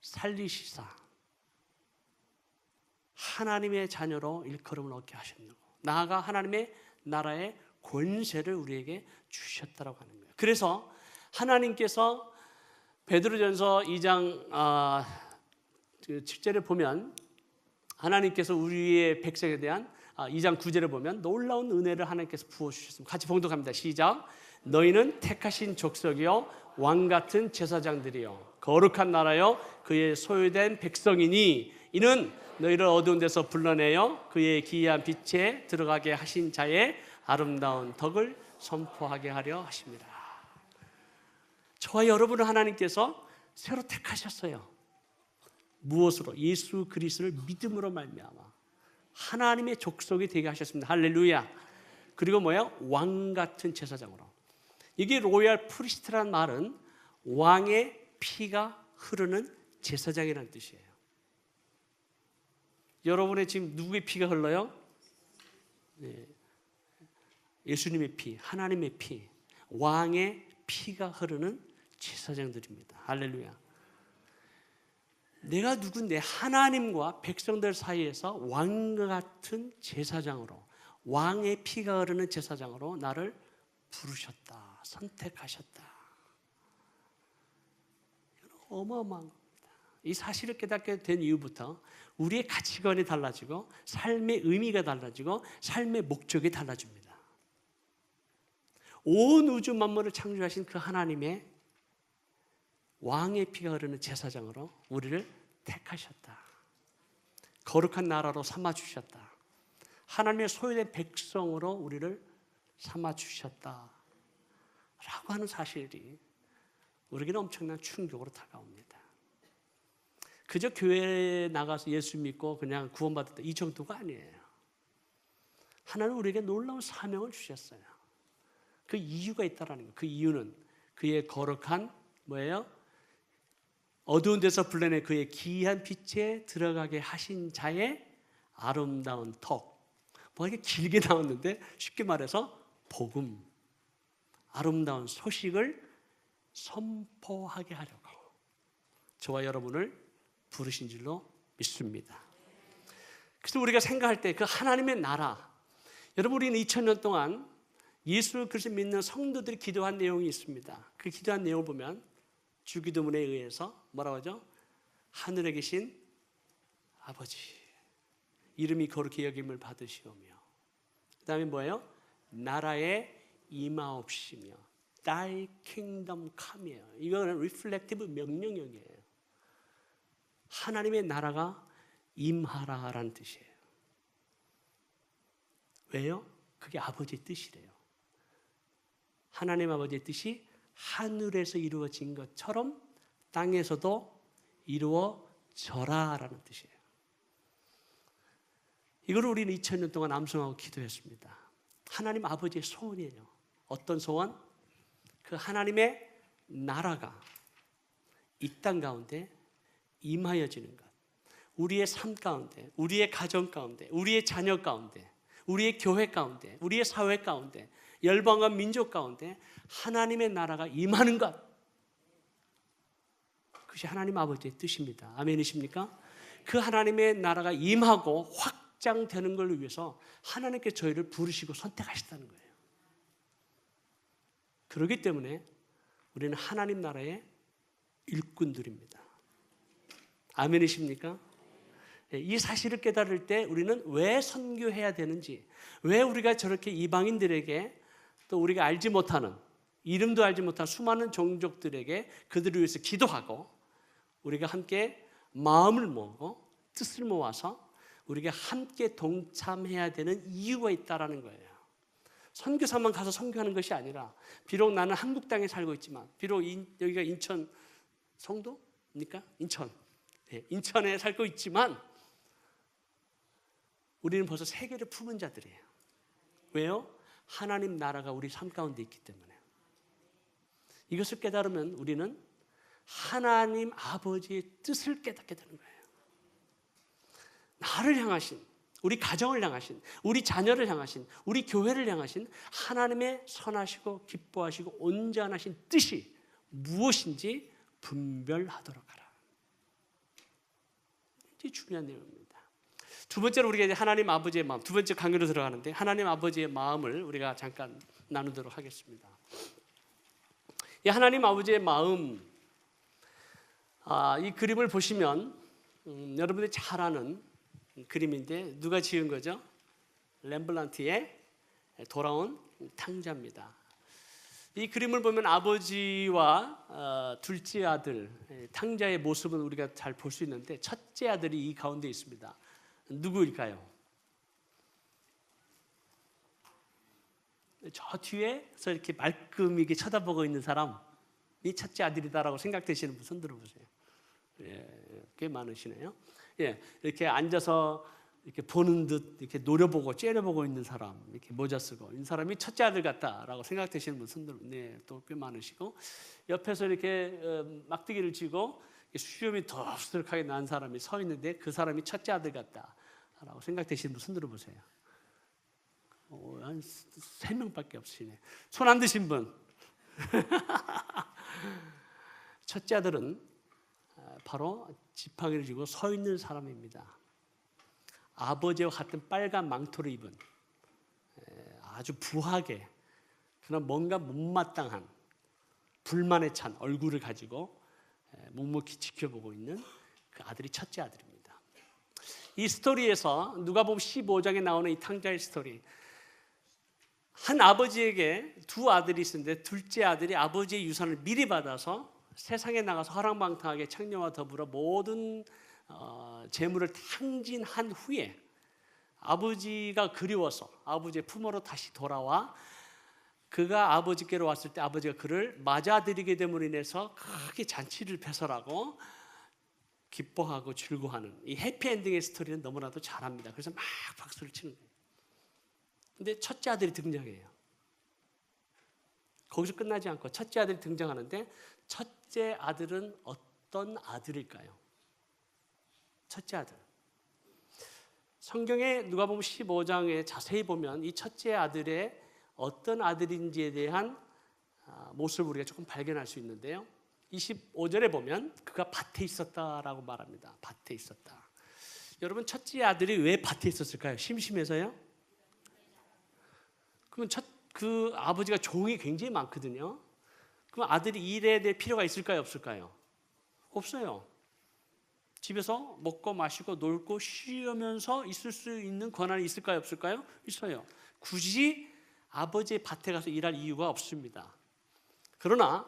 살리시사 하나님의 자녀로 일컬음을 얻게 하셨고, 나아가 하나님의 나라의 권세를 우리에게 주셨다라고 하는 거예요. 그래서 하나님께서 베드로전서 2장 7절에 보면 하나님께서 우리의 백성에 대한 2장 9절에 보면 놀라운 은혜를 하나님께서 부어주셨습니다. 같이 봉독합니다. 시작. 너희는 택하신 족속이요 왕같은 제사장들이요 거룩한 나라요 그의 소유된 백성이니 이는 너희를 어두운 데서 불러내어 그의 기이한 빛에 들어가게 하신 자의 아름다운 덕을 선포하게 하려 하십니다. 저와 여러분을 하나님께서 새로 택하셨어요. 무엇으로? 예수 그리스도를 믿음으로 말미암아 하나님의 족속이 되게 하셨습니다. 할렐루야. 그리고 뭐예요? 왕 같은 제사장으로. 이게 로얄 프리스트란 말은 왕의 피가 흐르는 제사장이라는 뜻이에요. 여러분의 지금 누구의 피가 흘러요? 네. 예수님의 피, 하나님의 피, 왕의 피가 흐르는 제사장들입니다. 할렐루야. 내가 누군데 하나님과 백성들 사이에서 왕과 같은 제사장으로, 왕의 피가 흐르는 제사장으로 나를 부르셨다, 선택하셨다. 어마어마한 겁니다. 이 사실을 깨닫게 된 이후부터 우리의 가치관이 달라지고 삶의 의미가 달라지고 삶의 목적이 달라집니다. 온 우주 만물을 창조하신 그 하나님의 왕의 피가 흐르는 제사장으로 우리를 택하셨다. 거룩한 나라로 삼아주셨다. 하나님의 소유된 백성으로 우리를 삼아주셨다 라고 하는 사실이 우리에게는 엄청난 충격으로 다가옵니다. 그저 교회에 나가서 예수 믿고 그냥 구원받았다 이 정도가 아니에요. 하나님은 우리에게 놀라운 사명을 주셨어요. 그 이유가 있다라는 거예요. 그 이유는 그의 거룩한 뭐예요? 어두운 데서 불러내 그의 기이한 빛에 들어가게 하신 자의 아름다운 덕. 뭐 이게 길게 나왔는데 쉽게 말해서 복음, 아름다운 소식을 선포하게 하려고 저와 여러분을 부르신 줄로 믿습니다. 그래서 우리가 생각할 때 그 하나님의 나라, 여러분 우리는 2000년 동안 예수 그리스도 믿는 성도들이 기도한 내용이 있습니다. 그 기도한 내용을 보면 주기도문에 의해서 뭐라고 하죠? 하늘에 계신 아버지 이름이 거룩히 여김을 받으시오며, 그 다음에 뭐예요? 나라에 임하옵시며 Thy kingdom come이에요. 이거는 reflective 명령형이에요. 하나님의 나라가 임하라라는 뜻이에요. 왜요? 그게 아버지의 뜻이래요. 하나님 아버지의 뜻이 하늘에서 이루어진 것처럼 땅에서도 이루어져라라는 뜻이에요. 이걸 우리는 2000년 동안 암송하고 기도했습니다. 하나님 아버지의 소원이에요. 어떤 소원? 그 하나님의 나라가 이 땅 가운데 임하여지는 것. 우리의 삶 가운데, 우리의 가정 가운데, 우리의 자녀 가운데, 우리의 교회 가운데, 우리의 사회 가운데, 열방과 민족 가운데 하나님의 나라가 임하는 것. 그것이 하나님 아버지의 뜻입니다. 아멘이십니까? 그 하나님의 나라가 임하고 확장되는 걸 위해서 하나님께 저희를 부르시고 선택하셨다는 거예요. 그렇기 때문에 우리는 하나님 나라의 일꾼들입니다. 아멘이십니까? 이 사실을 깨달을 때 우리는 왜 선교해야 되는지, 왜 우리가 저렇게 이방인들에게 또 우리가 알지 못하는, 이름도 알지 못한 수많은 종족들에게 그들을 위해서 기도하고 우리가 함께 마음을 모으고 뜻을 모아서 우리가 함께 동참해야 되는 이유가 있다라는 거예요. 선교사만 가서 선교하는 것이 아니라, 비록 나는 한국 땅에 살고 있지만, 비록 여기가 인천 성도입니까? 인천에 살고 있지만 우리는 벌써 세계를 품은 자들이에요. 왜요? 하나님 나라가 우리 삶 가운데 있기 때문에. 이것을 깨달으면 우리는 하나님 아버지의 뜻을 깨닫게 되는 거예요. 나를 향하신, 우리 가정을 향하신, 우리 자녀를 향하신, 우리 교회를 향하신 하나님의 선하시고 기뻐하시고 온전하신 뜻이 무엇인지 분별하도록 하라. 이게 중요한 내용입니다. 두 번째로 우리가 이제 하나님 아버지의 마음, 두 번째 강의로 들어가는데 하나님 아버지의 마음을 우리가 잠깐 나누도록 하겠습니다. 이 하나님 아버지의 마음, 이 그림을 보시면 여러분들이 잘 아는 그림인데 누가 지은 거죠? 렘블란트의 돌아온 탕자입니다. 이 그림을 보면 아버지와 둘째 아들 탕자의 모습은 우리가 잘 볼 수 있는데 첫째 아들이 이 가운데 있습니다. 누구일까요? 저 뒤에서 이렇게 말끔하게 쳐다보고 있는 사람이 첫째 아들이다라고 생각되시는 분 손 들어보세요. 예, 꽤 많으시네요. 예, 이렇게 앉아서 이렇게 보는 듯 이렇게 노려보고 째려보고 있는 사람, 이렇게 모자 쓰고 이 사람이 첫째 아들 같다라고 생각되시는 분 손 들어. 네, 또 꽤 많으시고 옆에서 이렇게 막대기를 쥐고 수염이 더스득하게 난 사람이 서 있는데 그 사람이 첫째 아들 같다라고 생각되시는 분 손 들어보세요. 한 3명밖에 없으시네. 손 안 드신 분. 첫째 아들은 바로 지팡이를 쥐고 서 있는 사람입니다. 아버지와 같은 빨간 망토를 입은 아주 부하게 그러나 뭔가 못마땅한 불만에 찬 얼굴을 가지고 묵묵히 지켜보고 있는 그 아들이 첫째 아들입니다. 이 스토리에서 누가복음 15장에 나오는 이 탕자의 스토리, 한 아버지에게 두 아들이 있었는데 둘째 아들이 아버지의 유산을 미리 받아서 세상에 나가서 허랑방탕하게 창녀와 더불어 모든 재물을 탕진한 후에 아버지가 그리워서 아버지의 품으로 다시 돌아와 그가 아버지께로 왔을 때 아버지가 그를 맞아들이게 됨으로 인해서 크게 잔치를 배설하고 기뻐하고 즐거워하는 이 해피엔딩의 스토리는 너무나도 잘합니다. 그래서 막 박수를 치는 거예요. 근데 첫째 아들이 등장해요. 거기서 끝나지 않고 첫째 아들이 등장하는데 첫째 아들은 어떤 아들일까요? 첫째 아들. 성경에 누가복음 15장에 자세히 보면 이 첫째 아들의 어떤 아들인지에 대한 모습을 우리가 조금 발견할 수 있는데요. 25절에 보면 그가 밭에 있었다라고 말합니다. 밭에 있었다. 여러분 첫째 아들이 왜 밭에 있었을까요? 심심해서요? 그럼 그 아버지가 종이 굉장히 많거든요. 그럼 아들이 일해야 될 필요가 있을까요? 없을까요? 없어요. 집에서 먹고 마시고 놀고 쉬면서 있을 수 있는 권한이 있을까요? 없을까요? 있어요. 굳이 아버지의 밭에 가서 일할 이유가 없습니다. 그러나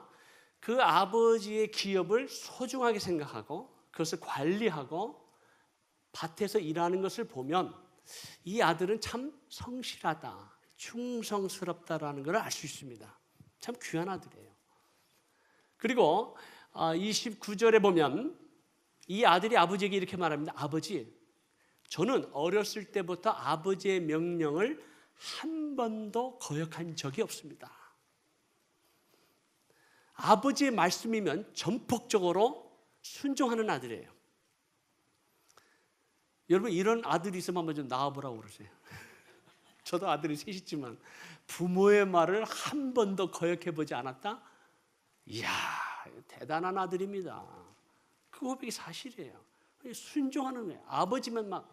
그 아버지의 기업을 소중하게 생각하고 그것을 관리하고 밭에서 일하는 것을 보면 이 아들은 참 성실하다, 충성스럽다라는 걸 알 수 있습니다. 참 귀한 아들이에요. 그리고 29절에 보면 이 아들이 아버지에게 이렇게 말합니다. 아버지, 저는 어렸을 때부터 아버지의 명령을 한 번도 거역한 적이 없습니다. 아버지의 말씀이면 전폭적으로 순종하는 아들이에요. 여러분 이런 아들이 있으면 한번 좀 나와보라고 그러세요. 저도 아들이 셋 있지만 부모의 말을 한 번도 거역해보지 않았다? 이야, 대단한 아들입니다. 그 고백이 사실이에요. 순종하는 거예요. 아버지면 막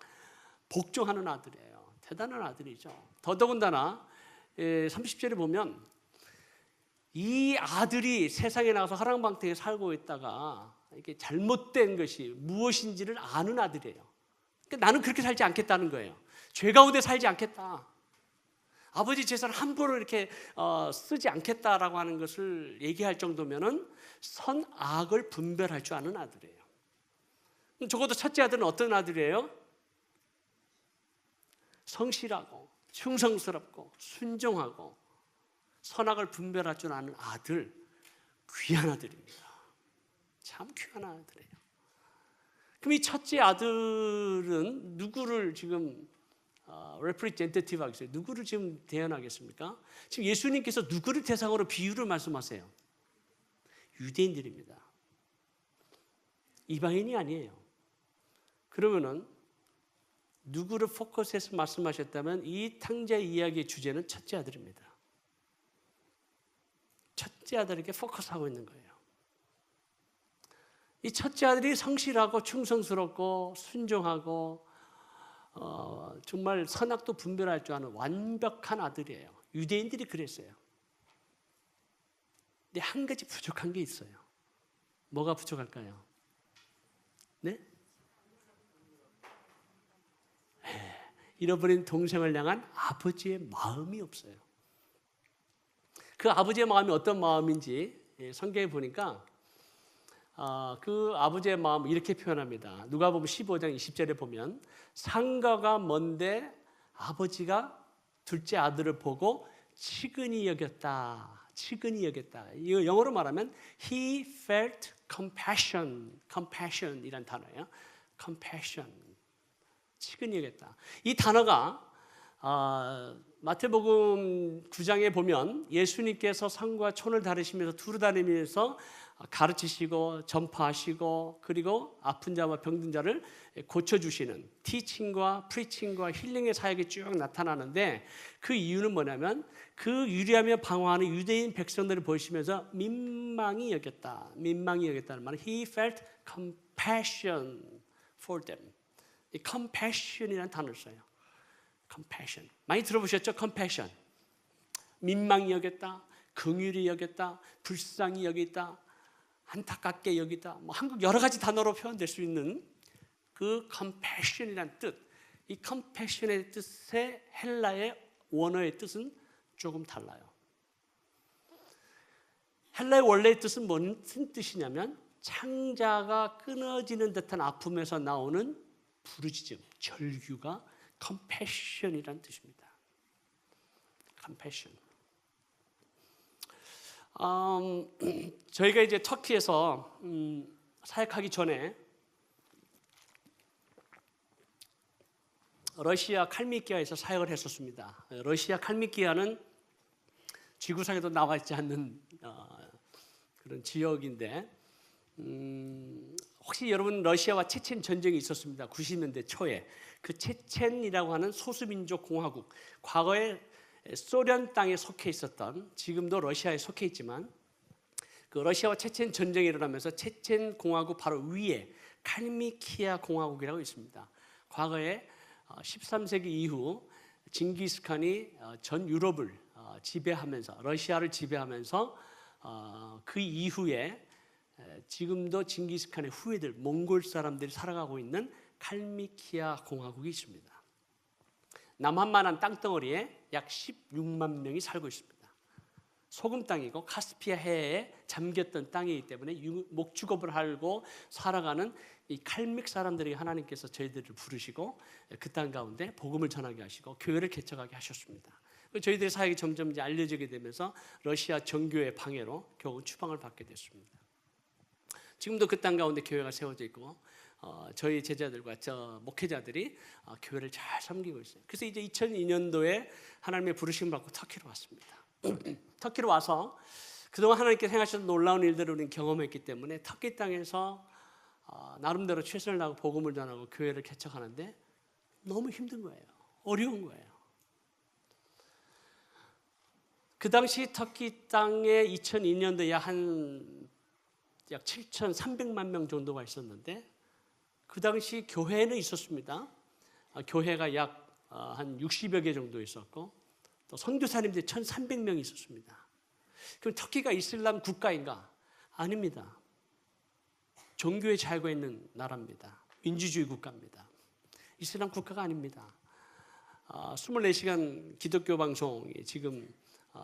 복종하는 아들이에요. 대단한 아들이죠. 더더군다나 30절에 보면 이 아들이 세상에 나가서 허랑방탕에 살고 있다가 이게 잘못된 것이 무엇인지를 아는 아들이에요. 그러니까 나는 그렇게 살지 않겠다는 거예요. 죄 가운데 살지 않겠다. 아버지 재산을 함부로 이렇게 쓰지 않겠다라고 하는 것을 얘기할 정도면은 선악을 분별할 줄 아는 아들이에요. 적어도 첫째 아들은 어떤 아들이에요? 성실하고 충성스럽고 순종하고 선악을 분별할 줄 아는 아들, 귀한 아들입니다. 참 귀한 아들이에요. 그럼 이 첫째 아들은 누구를 지금 representative 하겠어요? 누구를 지금 대언하겠습니까? 지금 예수님께서 누구를 대상으로 비유를 말씀하세요? 유대인들입니다. 이방인이 아니에요. 그러면은 누구를 포커스해서 말씀하셨다면 이 탕자 이야기의 주제는 첫째 아들입니다. 첫째 아들에게 포커스하고 있는 거예요. 이 첫째 아들이 성실하고 충성스럽고 순종하고 정말 선악도 분별할 줄 아는 완벽한 아들이에요. 유대인들이 그랬어요. 근데 한 가지 부족한 게 있어요. 뭐가 부족할까요? 네? 잃어버린 동생을 향한 아버지의 마음이 없어요. 그 아버지의 마음이 어떤 마음인지 성경에 보니까 그 아버지의 마음 이렇게 표현합니다. 누가복음 15장 20절에 보면 상가가 먼데 아버지가 둘째 아들을 보고 치근히 여겼다. 치근히 여겼다. 이거 영어로 말하면 he felt compassion이란 단어예요. compassion. 치근히 여겼다. 이 단어가 마태복음 9장에 보면 예수님께서 산과 촌을 다니시면서 두루 다니면서 가르치시고 전파하시고 그리고 아픈 자와 병든 자를 고쳐주시는 티칭과 프리칭과 힐링의 사역이 쭉 나타나는데 그 이유는 뭐냐면 그 유리하며 방황하는 유대인 백성들을 보시면서 민망히 여겼다. 민망히 여겼다는 말은 he felt compassion for them. 이 compassion이라는 단어를 써요. compassion. 많이 들어보셨죠? compassion. 민망히 여겼다. 긍휼히 여겼다. 불쌍히 여겼다. 안타깝게 여기다. 뭐 한국 여러 가지 단어로 표현될 수 있는 그 compassion이란 뜻. 이 compassion의 뜻의 헬라의 원어의 뜻은 조금 달라요. 헬라의 원래의 뜻은 무슨 뜻이냐면 창자가 끊어지는 듯한 아픔에서 나오는 부르짖음, 절규가 compassion이란 뜻입니다. compassion. 저희가 이제 터키에서 사역하기 전에 러시아 칼미키아에서 사역을 했었습니다. 러시아 칼미키아는 지구상에도 나와 있지 않는 그런 지역인데 혹시 여러분 러시아와 체첸 전쟁이 있었습니다. 90년대 초에 그 체첸이라고 하는 소수민족 공화국 과거에 소련 땅에 속해 있었던 지금도 러시아에 속해 있지만 그 러시아와 체첸 전쟁이 일어나면서 체첸 공화국 바로 위에 칼미키아 공화국이라고 있습니다. 과거에 13세기 이후 징기스칸이 전 유럽을 지배하면서 러시아를 지배하면서 그 이후에 지금도 징기스칸의 후예들 몽골 사람들이 살아가고 있는 칼미키아 공화국이 있습니다. 남한만한 땅덩어리에 약 16만 명이 살고 있습니다. 소금 땅이고 카스피아 해에 잠겼던 땅이기 때문에 목축업을 하고 살아가는 이 칼믹 사람들이 하나님께서 저희들을 부르시고 그 땅 가운데 복음을 전하게 하시고 교회를 개척하게 하셨습니다. 저희들의 사역이 점점 이제 알려지게 되면서 러시아 정교회 방해로 결국 추방을 받게 됐습니다. 지금도 그 땅 가운데 교회가 세워져 있고 저희 제자들과 목회자들이 교회를 잘 섬기고 있어요. 그래서 이제 2002년도에 하나님의 부르심을 받고 터키로 왔습니다. 터키로 와서 그동안 하나님께서 행하셨던 놀라운 일들을 우리는 경험했기 때문에 터키 땅에서 나름대로 최선을 다하고 복음을 전하고 교회를 개척하는데 너무 힘든 거예요. 어려운 거예요. 그 당시 터키 땅에 2002년도에 약 7,300만 명 정도가 있었는데 그 당시 교회는 있었습니다. 교회가 약 한 60여 개 정도 있었고 또 선교사님들이 1,300명이 있었습니다. 그럼 터키가 이슬람 국가인가? 아닙니다. 종교에 잘고 있는 나라입니다. 민주주의 국가입니다. 이슬람 국가가 아닙니다. 24시간 기독교 방송이 지금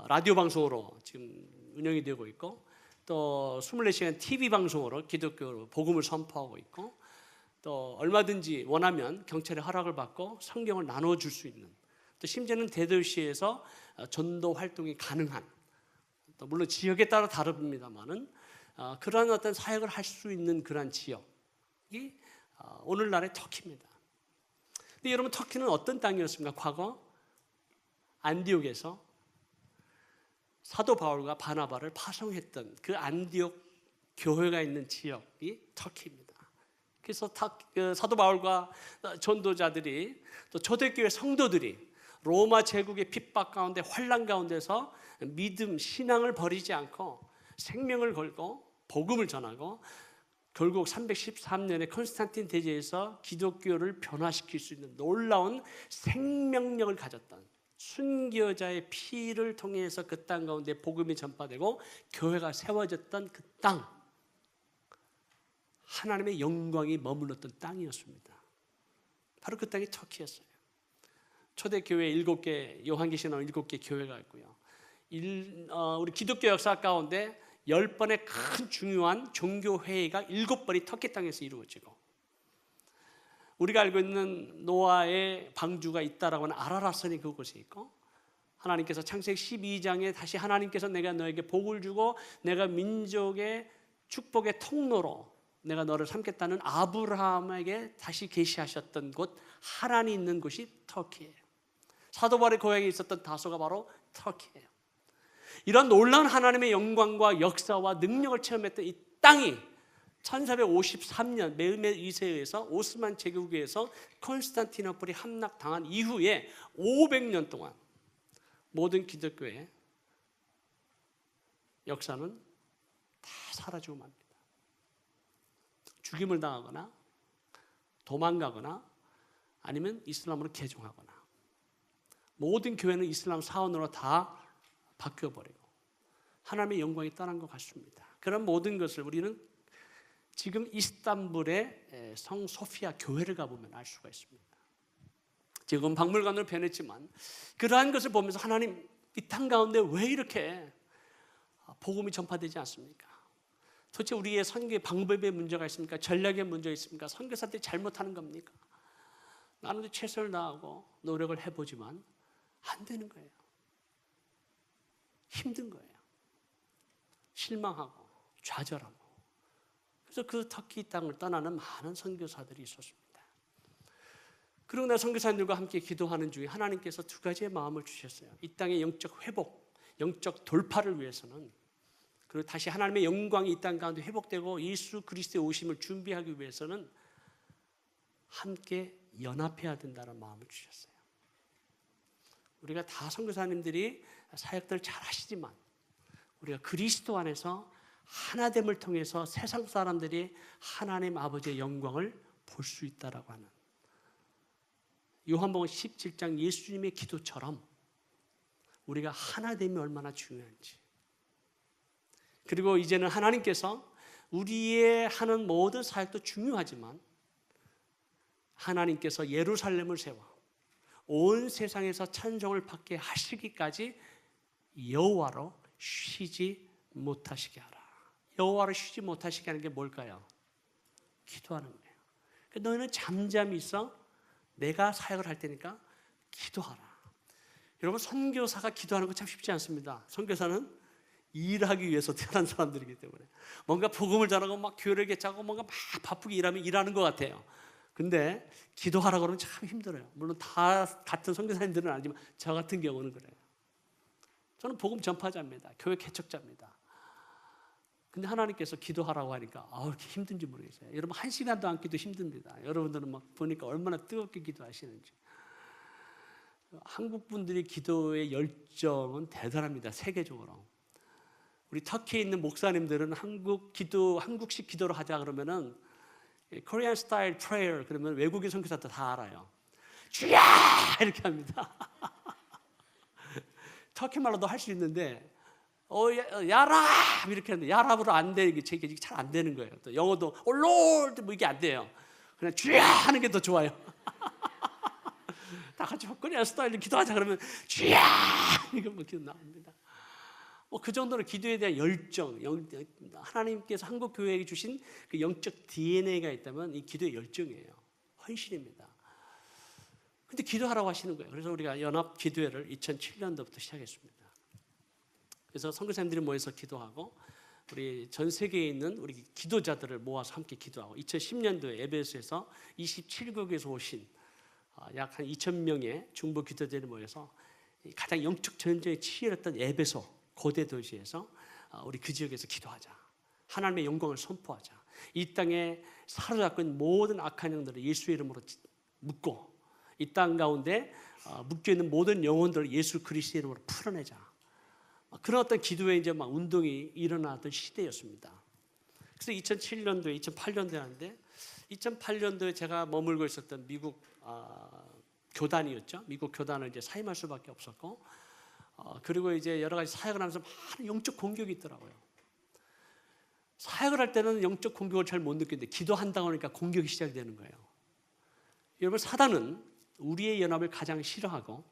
라디오 방송으로 지금 운영이 되고 있고 또 24시간 TV 방송으로 기독교 복음을 선포하고 있고 또 얼마든지 원하면 경찰의 허락을 받고 성경을 나눠줄 수 있는 또 심지어는 대도시에서 전도 활동이 가능한 또 물론 지역에 따라 다릅니다만은 그러한 어떤 사역을 할 수 있는 그러한 지역이 오늘날의 터키입니다. 근데 여러분 터키는 어떤 땅이었습니까? 과거 안디옥에서 사도 바울과 바나바를 파송했던 그 안디옥 교회가 있는 지역이 터키입니다. 그래서 사도 바울과 전도자들이 또 초대교회 성도들이 로마 제국의 핍박 가운데 환난 가운데서 믿음, 신앙을 버리지 않고 생명을 걸고 복음을 전하고 결국 313년에 콘스탄틴 대제에서 기독교를 변화시킬 수 있는 놀라운 생명력을 가졌던 순교자의 피를 통해서 그 땅 가운데 복음이 전파되고 교회가 세워졌던 그 땅, 하나님의 영광이 머물렀던 땅이었습니다. 바로 그 땅이 터키였어요. 초대교회 7개, 요한계시록 나온 7개 교회가 있고요. 우리 기독교 역사 가운데 10번의 큰 중요한 종교회의가 7번이 터키 땅에서 이루어지고, 우리가 알고 있는 노아의 방주가 있다라고 하는 아라랏산이 그곳에 있고, 하나님께서 창세기 12장에 다시 하나님께서 내가 너에게 복을 주고 내가 민족의 축복의 통로로 내가 너를 삼겠다는 아브라함에게 다시 계시하셨던 곳, 하란이 있는 곳이 터키예요. 사도 바울의 고향에 있었던 다소가 바로 터키예요. 이런 놀라운 하나님의 영광과 역사와 능력을 체험했던 이 땅이 1453년 메흐메 2세에 의해서 오스만 제국에서 콘스탄티노플이 함락당한 이후에 500년 동안 모든 기독교의 역사는 다 사라지고 맙니다. 죽임을 당하거나 도망가거나 아니면 이슬람으로 개종하거나, 모든 교회는 이슬람 사원으로 다 바뀌어버리고 하나님의 영광이 떠난 것 같습니다. 그런 모든 것을 우리는 지금 이스탄불의 성 소피아 교회를 가보면 알 수가 있습니다. 지금 박물관으로 변했지만 그러한 것을 보면서 하나님, 이 땅 가운데 왜 이렇게 복음이 전파되지 않습니까? 도대체 우리의 선교의 방법에 문제가 있습니까? 전략에 문제가 있습니까? 선교사들이 잘못하는 겁니까? 나는 최선을 다하고 노력을 해보지만 안 되는 거예요. 힘든 거예요. 실망하고 좌절하고. 그래서 그 터키 땅을 떠나는 많은 선교사들이 있었습니다. 그리고 나 선교사님들과 함께 기도하는 중에 하나님께서 두 가지의 마음을 주셨어요. 이 땅의 영적 회복, 영적 돌파를 위해서는, 그리고 다시 하나님의 영광이 이 땅 가운데 회복되고 예수 그리스도의 오심을 준비하기 위해서는 함께 연합해야 된다는 마음을 주셨어요. 우리가 다 선교사님들이 사역들 잘 하시지만 우리가 그리스도 안에서 하나됨을 통해서 세상 사람들이 하나님 아버지의 영광을 볼 수 있다라고 하는, 요한복음 17장 예수님의 기도처럼 우리가 하나됨이 얼마나 중요한지, 그리고 이제는 하나님께서 우리의 하는 모든 사역도 중요하지만 하나님께서 예루살렘을 세워 온 세상에서 찬송을 받게 하시기까지 여호와로 쉬지 못하시게 하라. 여호와로 쉬지 못하시게 하는 게 뭘까요? 기도하는 거예요. 너희는 잠잠히 있어. 내가 사역을 할 테니까 기도하라. 여러분, 선교사가 기도하는 거 참 쉽지 않습니다. 선교사는 일하기 위해서 태어난 사람들이기 때문에 뭔가 복음을 전하고 막 교회를 개척하고 뭔가 막 바쁘게 일하는 것 같아요. 근데 기도하라고 그러면 참 힘들어요. 물론 다 같은 선교사님들은 아니지만 저 같은 경우는 그래요. 저는 복음 전파자입니다. 교회 개척자입니다. 근데 하나님께서 기도하라고 하니까 이렇게 힘든지 모르겠어요. 여러분, 1시간도 앉기도 힘듭니다. 여러분들은 막 보니까 얼마나 뜨겁게 기도하시는지. 한국 분들이 기도의 열정은 대단합니다. 세계적으로. 우리 터키에 있는 목사님들은 한국식 기도를 하자 그러면은 Korean style prayer 그러면 외국인 선교사도 다 알아요. 주야 이렇게 합니다. 터키 말로도 할 수 있는데 야랍 이렇게 하는데 야랍으로 안 돼. 이게 잘 안 되는 거예요. 또 영어도 Lord 뭐 이게 안 돼요. 그냥 주야 하는 게 더 좋아요. 다 같이 코리안 스타일로 기도하자 그러면 주야 이거 뭐 기도 나옵니다. 그 정도로 기도에 대한 열정, 하나님께서 한국 교회에 주신 그 영적 DNA가 있다면 이 기도의 열정이에요. 헌신입니다. 근데 기도하라고 하시는 거예요. 그래서 우리가 연합 기도회를 2007년도부터 시작했습니다. 그래서 선교사님들이 모여서 기도하고 우리 전 세계에 있는 우리 기도자들을 모아서 함께 기도하고 2010년도에 에베소에서 27국에서 오신 약 한 2,000명의 중보 기도자들이 모여서 가장 영적 전쟁에 치열했던 에베소 고대 도시에서 우리 그 지역에서 기도하자. 하나님의 영광을 선포하자. 이 땅에 사로잡고 있는 모든 악한 영들을 예수의 이름으로 묶고 이 땅 가운데 묶여 있는 모든 영혼들을 예수 그리스도의 이름으로 풀어내자. 그런 어떤 기도의 이제 막 운동이 일어나던 시대였습니다. 그래서 2007년도에 2008년도에 하는데 2008년도에 제가 머물고 있었던 미국 교단이었죠. 미국 교단을 이제 사임할 수밖에 없었고, 그리고 이제 여러 가지 사역을 하면서 많은 영적 공격이 있더라고요. 사역을 할 때는 영적 공격을 잘 못 느끼는데 기도한다고 하니까 공격이 시작되는 거예요. 여러분, 사단은 우리의 연합을 가장 싫어하고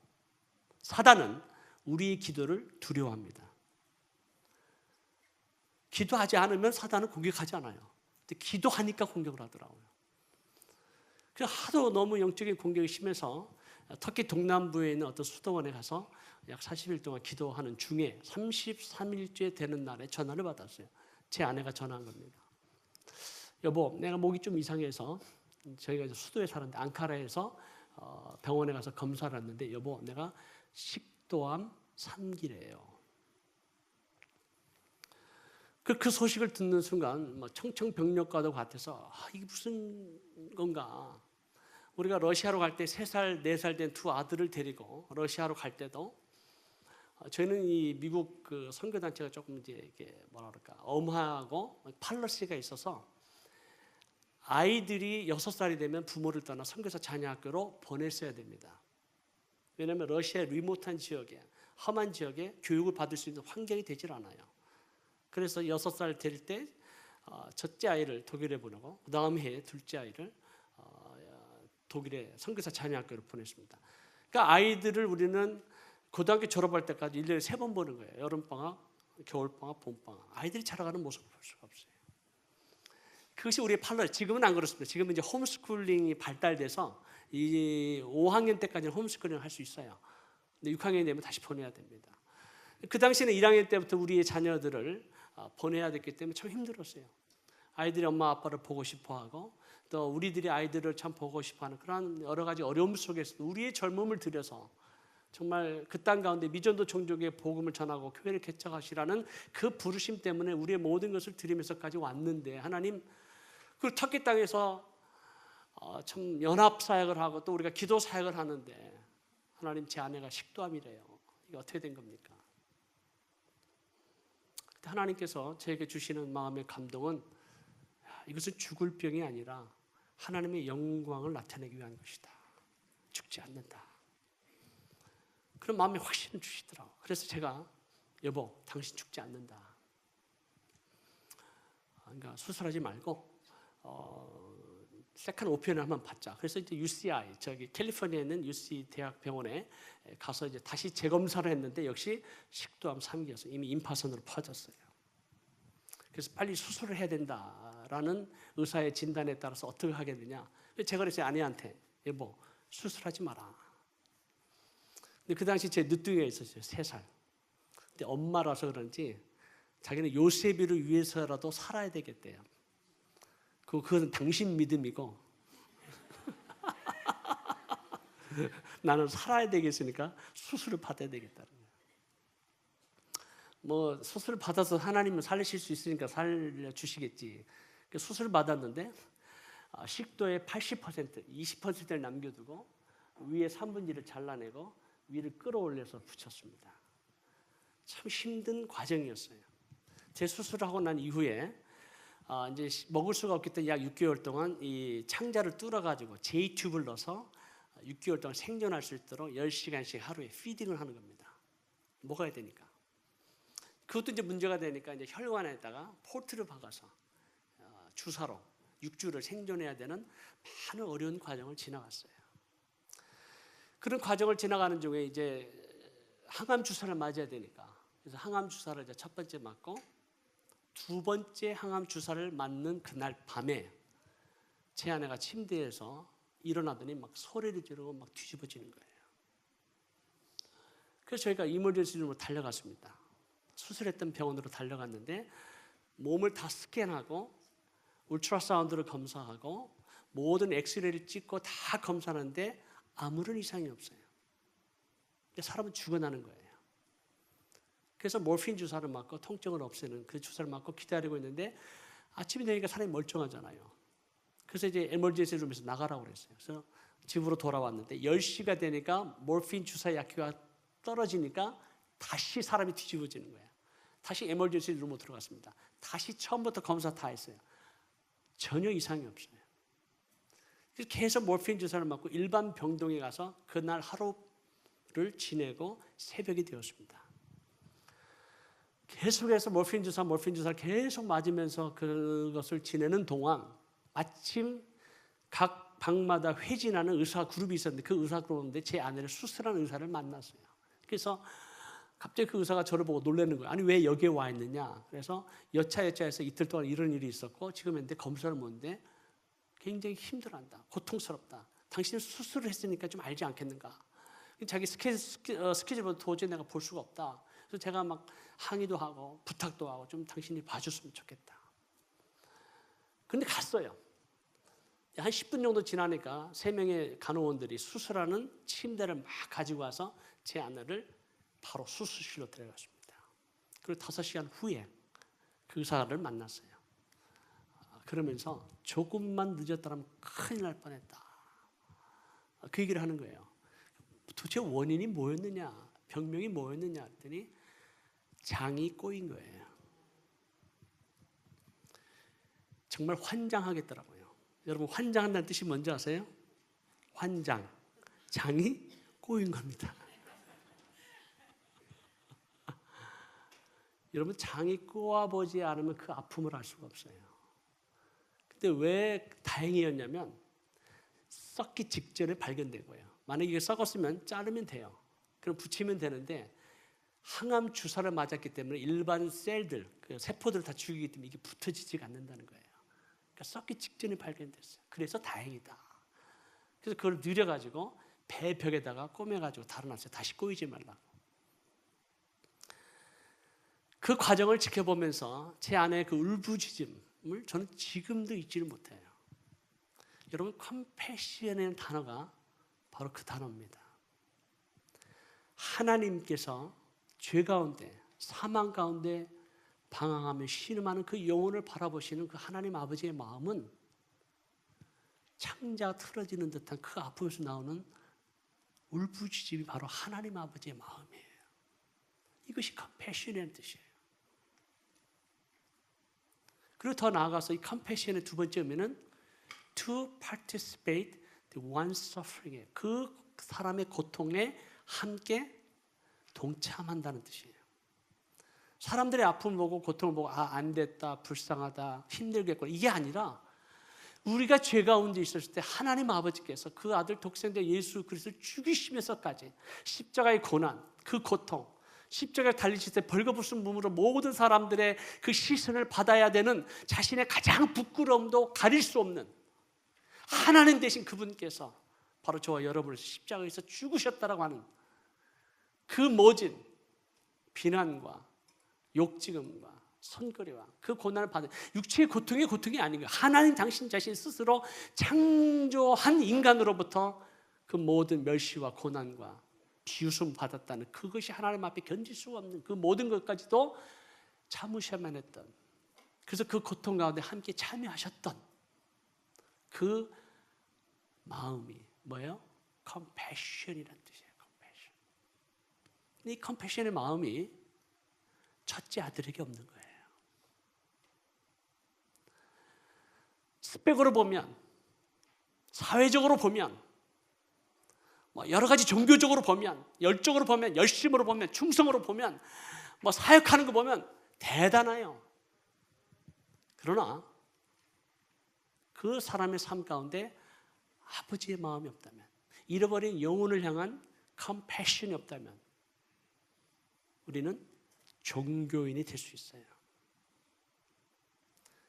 사단은 우리의 기도를 두려워합니다. 기도하지 않으면 사단은 공격하지 않아요. 근데 기도하니까 공격을 하더라고요. 그래서 하도 너무 영적인 공격이 심해서 터키 동남부에 있는 어떤 수도원에 가서 약 40일 동안 기도하는 중에 33일째 되는 날에 전화를 받았어요. 제 아내가 전화한 겁니다. 여보, 내가 목이 좀 이상해서 저희가 수도에 사는데 앙카라에서 병원에 가서 검사를 했는데 여보, 내가 식도암 3기래요. 그 소식을 듣는 순간 청청병력과도 같아서 이게 무슨 건가. 우리가 러시아로 갈 때 3살, 4살 된 두 아들을 데리고 러시아로 갈 때도 저희는 이 미국 그 선교단체가 조금 이제 이게 뭐라 그럴까 엄하고 팔러시가 있어서 아이들이 6살이 되면 부모를 떠나 선교사 자녀학교로 보냈어야 됩니다. 왜냐하면 러시아의 리모트한 지역에 험한 지역에 교육을 받을 수 있는 환경이 되질 않아요. 그래서 6살 될 때 첫째 아이를 독일에 보내고 그 다음 해에 둘째 아이를 독일의 선교사 자녀학교로 보냈습니다. 그러니까 아이들을 우리는 고등학교 졸업할 때까지 1년에 3번 보는 거예요. 여름방학, 겨울방학, 봄방학. 아이들이 자라가는 모습을 볼 수가 없어요. 그것이 우리의 팔러. 지금은 안 그렇습니다. 지금은 이제 홈스쿨링이 발달돼서 이 5학년 때까지는 홈스쿨링을 할 수 있어요. 근데 6학년이 되면 다시 보내야 됩니다. 그 당시에는 1학년 때부터 우리의 자녀들을 보내야 됐기 때문에 참 힘들었어요. 아이들이 엄마 아빠를 보고 싶어하고 또 우리들이 아이들을 참 보고 싶어하는 그런 여러 가지 어려움 속에서도 우리의 젊음을 들여서 정말 그 땅 가운데 미전도 종족의 복음을 전하고 교회를 개척하시라는 그 부르심 때문에 우리의 모든 것을 드리면서까지 왔는데 하나님 그 터키 땅에서 참 연합 사역을 하고 또 우리가 기도 사역을 하는데 하나님 제 아내가 식도암이래요. 이게 어떻게 된 겁니까? 하나님께서 저에게 주시는 마음의 감동은 이것은 죽을 병이 아니라 하나님의 영광을 나타내기 위한 것이다. 죽지 않는다. 그런 마음의 확신을 주시더라고요. 그래서 제가 여보, 당신 죽지 않는다. 그러니까 수술하지 말고 세컨 오피니언을 한번 받자. 그래서 이제 UCI 저기 캘리포니아에 있는 UC 대학 병원에 가서 이제 다시 재검사를 했는데 역시 식도암 3기였어요. 이미 임파선으로 퍼졌어요. 그래서 빨리 수술을 해야 된다라는 의사의 진단에 따라서 어떻게 하게 되냐. 제가 그랬어요. 아내한테 여보 수술하지 마라. 근데 그 당시 제 늦둥이가 있었어요. 3살. 근데 엄마라서 그런지 자기는 요셉이를 위해서라도 살아야 되겠대요. 그것은 당신 믿음이고 나는 살아야 되겠으니까 수술을 받아야 되겠다는 거예요. 뭐 수술을 받아서 하나님은 살리실 수 있으니까 살려주시겠지. 수술을 받았는데 식도의 80%, 20%를 남겨두고 위에 3분의 1을 잘라내고 위를 끌어올려서 붙였습니다. 참 힘든 과정이었어요. 제 수술을 하고 난 이후에 이제 먹을 수가 없기 때문에 약 6개월 동안 이 창자를 뚫어가지고 J튜브를 넣어서 6개월 동안 생존할 수 있도록 10시간씩 하루에 피딩을 하는 겁니다. 먹어야 되니까. 그것도 이제 문제가 되니까 이제 혈관에다가 포트를 박아서 주사로 6주를 생존해야 되는 많은 어려운 과정을 지나갔어요. 그런 과정을 지나가는 중에 이제 항암 주사를 맞아야 되니까 그래서 항암 주사를 이제 첫 번째 맞고 두 번째 항암 주사를 맞는 그날 밤에 제 아내가 침대에서 일어나더니 막 소리를 지르고 막 뒤집어지는 거예요. 그래서 저희가 이머전시룸으로 달려갔습니다. 수술했던 병원으로 달려갔는데 몸을 다 스캔하고 울트라사운드를 검사하고 모든 엑스레이를 찍고 다 검사하는데 아무런 이상이 없어요. 사람은 죽어나는 거예요. 그래서 모르핀 주사를 맞고 통증을 없애는 그 주사를 맞고 기다리고 있는데 아침이 되니까 사람이 멀쩡하잖아요. 그래서 이제 에머전시 룸에서 나가라고 그랬어요. 그래서 집으로 돌아왔는데 10시가 되니까 모르핀 주사 약효가 떨어지니까 다시 사람이 뒤집어지는 거예요. 다시 에머전시 룸으로 들어갔습니다. 다시 처음부터 검사 다 했어요. 전혀 이상이 없어요. 그래서 계속 모르핀 주사를 맞고 일반 병동에 가서 그날 하루를 지내고 새벽이 되었습니다. 계속해서 모르핀 주사를 계속 맞으면서 그것을 지내는 동안 마침 각 방마다 회진하는 의사 그룹이 있었는데 그 의사 그룹인데 제 아내를 수술한 의사를 만났어요. 그래서 갑자기 그 의사가 저를 보고 놀라는 거예요. 아니 왜 여기에 와 있느냐. 그래서 여차여차해서 이틀 동안 이런 일이 있었고 지금 했는데 검사를 못했는데 굉장히 힘들어한다. 고통스럽다. 당신은 수술을 했으니까 좀 알지 않겠는가. 자기 스케줄보다 도저히 내가 볼 수가 없다. 그래서 제가 막 항의도 하고 부탁도 하고 좀 당신이 봐줬으면 좋겠다. 근데 갔어요. 한 10분 정도 지나니까 3명의 간호원들이 수술하는 침대를 막 가지고 와서 제 아내를 바로 수술실로 데려갔습니다. 그리고 5시간 후에 그 의사를 만났어요. 그러면서 조금만 늦었다면 큰일 날 뻔했다. 그 얘기를 하는 거예요. 도대체 원인이 뭐였느냐, 병명이 뭐였느냐 했더니 장이 꼬인 거예요. 정말 환장하겠더라고요. 여러분 환장한다는 뜻이 뭔지 아세요? 환장, 장이 꼬인 겁니다. 여러분 장이 꼬아보지 않으면 그 아픔을 알 수가 없어요. 근데 왜 다행이었냐면 썩기 직전에 발견된 거예요. 만약에 이게 썩었으면 자르면 돼요. 그럼 붙이면 되는데 항암 주사를 맞았기 때문에 일반 셀들, 그 세포들을 다 죽이기 때문에 이게 붙어지지가 않는다는 거예요. 그러니까 썩기 직전에 발견됐어요. 그래서 다행이다. 그래서 그걸 늘여가지고 배벽에다가 꼬매가지고 달아놨어요. 다시 꼬이지 말라고. 그 과정을 지켜보면서 제 아내의 그 울부짖음을 저는 지금도 잊지를 못해요. 여러분 컴패션이라는 단어가 바로 그 단어입니다. 하나님께서 죄 가운데 사망 가운데 방황하며 신음하는 그 영혼을 바라보시는 그 하나님 아버지의 마음은 창자가 틀어지는 듯한 그 아픔에서 나오는 울부짖음이 바로 하나님 아버지의 마음이에요. 이것이 컴패션이라는 뜻이에요. 그리고 더 나아가서 이 컴패션의 두 번째 의미는 to participate the one's suffering. 그 사람의 고통에 함께 동참한다는 뜻이에요. 사람들의 아픔을 보고 고통을 보고 안 됐다, 불쌍하다, 힘들겠구나 이게 아니라 우리가 죄 가운데 있었을 때 하나님 아버지께서 그 아들 독생자 예수 그리스도를 죽이시면서까지 십자가의 고난, 그 고통, 십자가에 달리실 때 벌거벗은 몸으로 모든 사람들의 그 시선을 받아야 되는 자신의 가장 부끄러움도 가릴 수 없는 하나님 대신 그분께서 바로 저와 여러분을 십자가에서 죽으셨다라고 하는 그 모진 비난과 욕지금과 선거리와 그 고난을 받은 육체의 고통이 아닌 거예요. 하나님 당신 자신 스스로 창조한 인간으로부터 그 모든 멸시와 고난과 비웃음 받았다는 그것이 하나님 앞에 견딜 수 없는 그 모든 것까지도 참으셔야만 했던, 그래서 그 고통 가운데 함께 참여하셨던 그 마음이 뭐예요? 컴패션이라는 뜻이에요. 컴패션. 이 컴패션의 마음이 첫째 아들에게 없는 거예요. 스펙으로 보면, 사회적으로 보면, 여러 가지 종교적으로 보면, 열정으로 보면, 열심으로 보면, 충성으로 보면, 사역하는 거 보면 대단해요. 그러나 그 사람의 삶 가운데 아버지의 마음이 없다면, 잃어버린 영혼을 향한 컴패션이 없다면 우리는 종교인이 될 수 있어요.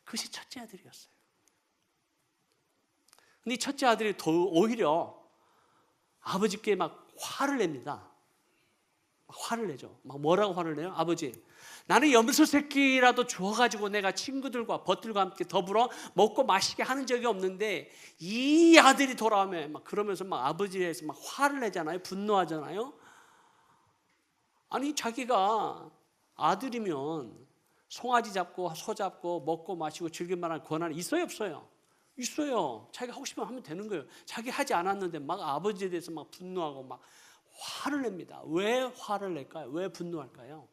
그것이 첫째 아들이었어요. 근데 이 첫째 아들이 오히려 아버지께 막 화를 냅니다. 화를 내죠. 막 뭐라고 화를 내요? 아버지, 나는 염소 새끼라도 주워가지고 내가 친구들과 벗들과 함께 더불어 먹고 마시게 하는 적이 없는데 이 아들이 돌아오면 막 그러면서 막 아버지에 대해서 막 화를 내잖아요. 분노하잖아요. 아니 자기가 아들이면 송아지 잡고 소 잡고 먹고 마시고 즐길 만한 권한이 있어요, 없어요? 있어요. 자기가 하고 싶으면 하면 되는 거예요. 자기 하지 않았는데 막 아버지에 대해서 막 분노하고 막 화를 냅니다. 왜 화를 낼까요? 왜 분노할까요?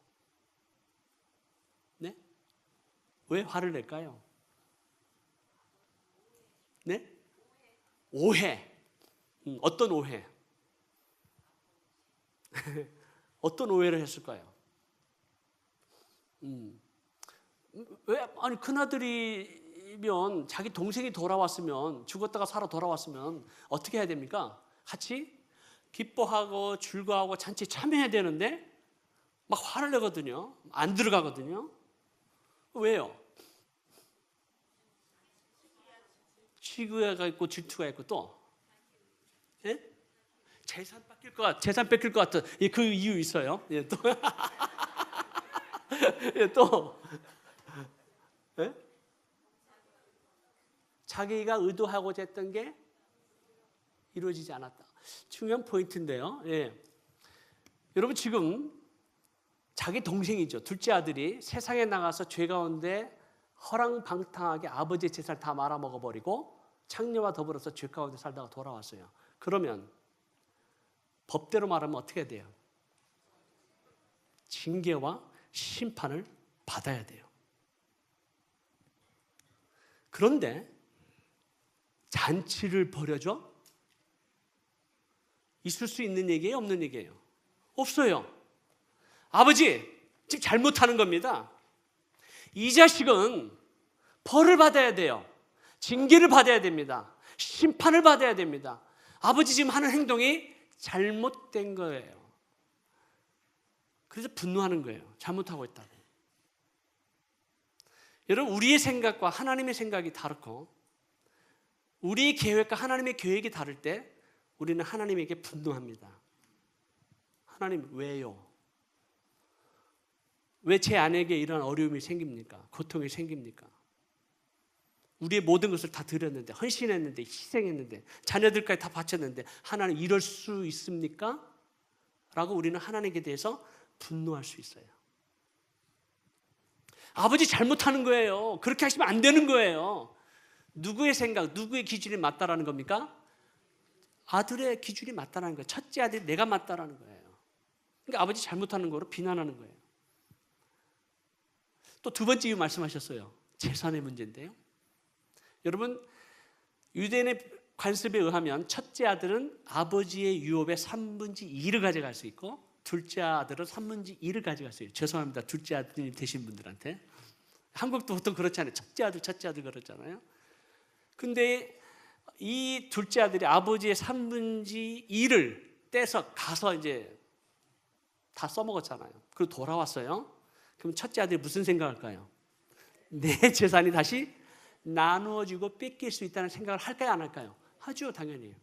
네? 왜 화를 낼까요? 네? 오해. 어떤 오해? 어떤 오해를 했을까요? 왜? 아니 큰아들이면 자기 동생이 돌아왔으면 죽었다가 살아 돌아왔으면 어떻게 해야 됩니까? 같이 기뻐하고 즐거워하고 잔치에 참여해야 되는데 막 화를 내거든요. 안 들어가거든요. 왜요? 시기가 있고 질투가 있고 또 예? 재산 뺏길 것 같은 그 이유 있어요. 예, 또 예, 또 예? 자기가 의도하고자 했던 게 이루어지지 않았다. 중요한 포인트인데요. 예. 여러분 지금 자기 동생이죠. 둘째 아들이 세상에 나가서 죄 가운데 허랑방탕하게 아버지의 재산을 다 말아먹어버리고 창녀와 더불어서 죄 가운데 살다가 돌아왔어요. 그러면 법대로 말하면 어떻게 해야 돼요? 징계와 심판을 받아야 돼요. 그런데 잔치를 벌여줘? 있을 수 있는 얘기예요? 없는 얘기예요? 없어요. 아버지, 지금 잘못하는 겁니다. 이 자식은 벌을 받아야 돼요. 징계를 받아야 됩니다. 심판을 받아야 됩니다. 아버지 지금 하는 행동이 잘못된 거예요. 그래서 분노하는 거예요. 잘못하고 있다고. 여러분, 우리의 생각과 하나님의 생각이 다르고 우리의 계획과 하나님의 계획이 다를 때 우리는 하나님에게 분노합니다. 하나님 왜요? 왜 제 아내에게 이런 어려움이 생깁니까? 고통이 생깁니까? 우리의 모든 것을 다 드렸는데, 헌신했는데, 희생했는데, 자녀들까지 다 바쳤는데 하나님 이럴 수 있습니까? 라고 우리는 하나님께 대해서 분노할 수 있어요. 아버지 잘못하는 거예요. 그렇게 하시면 안 되는 거예요. 누구의 생각, 누구의 기준이 맞다라는 겁니까? 아들의 기준이 맞다라는 거예요. 첫째 아들이 내가 맞다라는 거예요. 그러니까 아버지 잘못하는 거로 비난하는 거예요. 또 두 번째 이유 말씀하셨어요. 재산의 문제인데요. 여러분, 유대인의 관습에 의하면 첫째 아들은 아버지의 유업의 3분의 2를 가져갈 수 있고 둘째 아들은 3분의 2를 가져갈 수 있어요. 죄송합니다. 둘째 아들이 되신 분들한테. 한국도 보통 그렇잖아요. 첫째 아들 그렇잖아요. 근데 이 둘째 아들이 아버지의 3분의 2를 떼서 가서 이제 다 써먹었잖아요. 그리고 돌아왔어요. 그럼 첫째 아들이 무슨 생각할까요? 내 재산이 다시 나누어지고 뺏길 수 있다는 생각을 할까요? 안 할까요? 하죠, 당연히.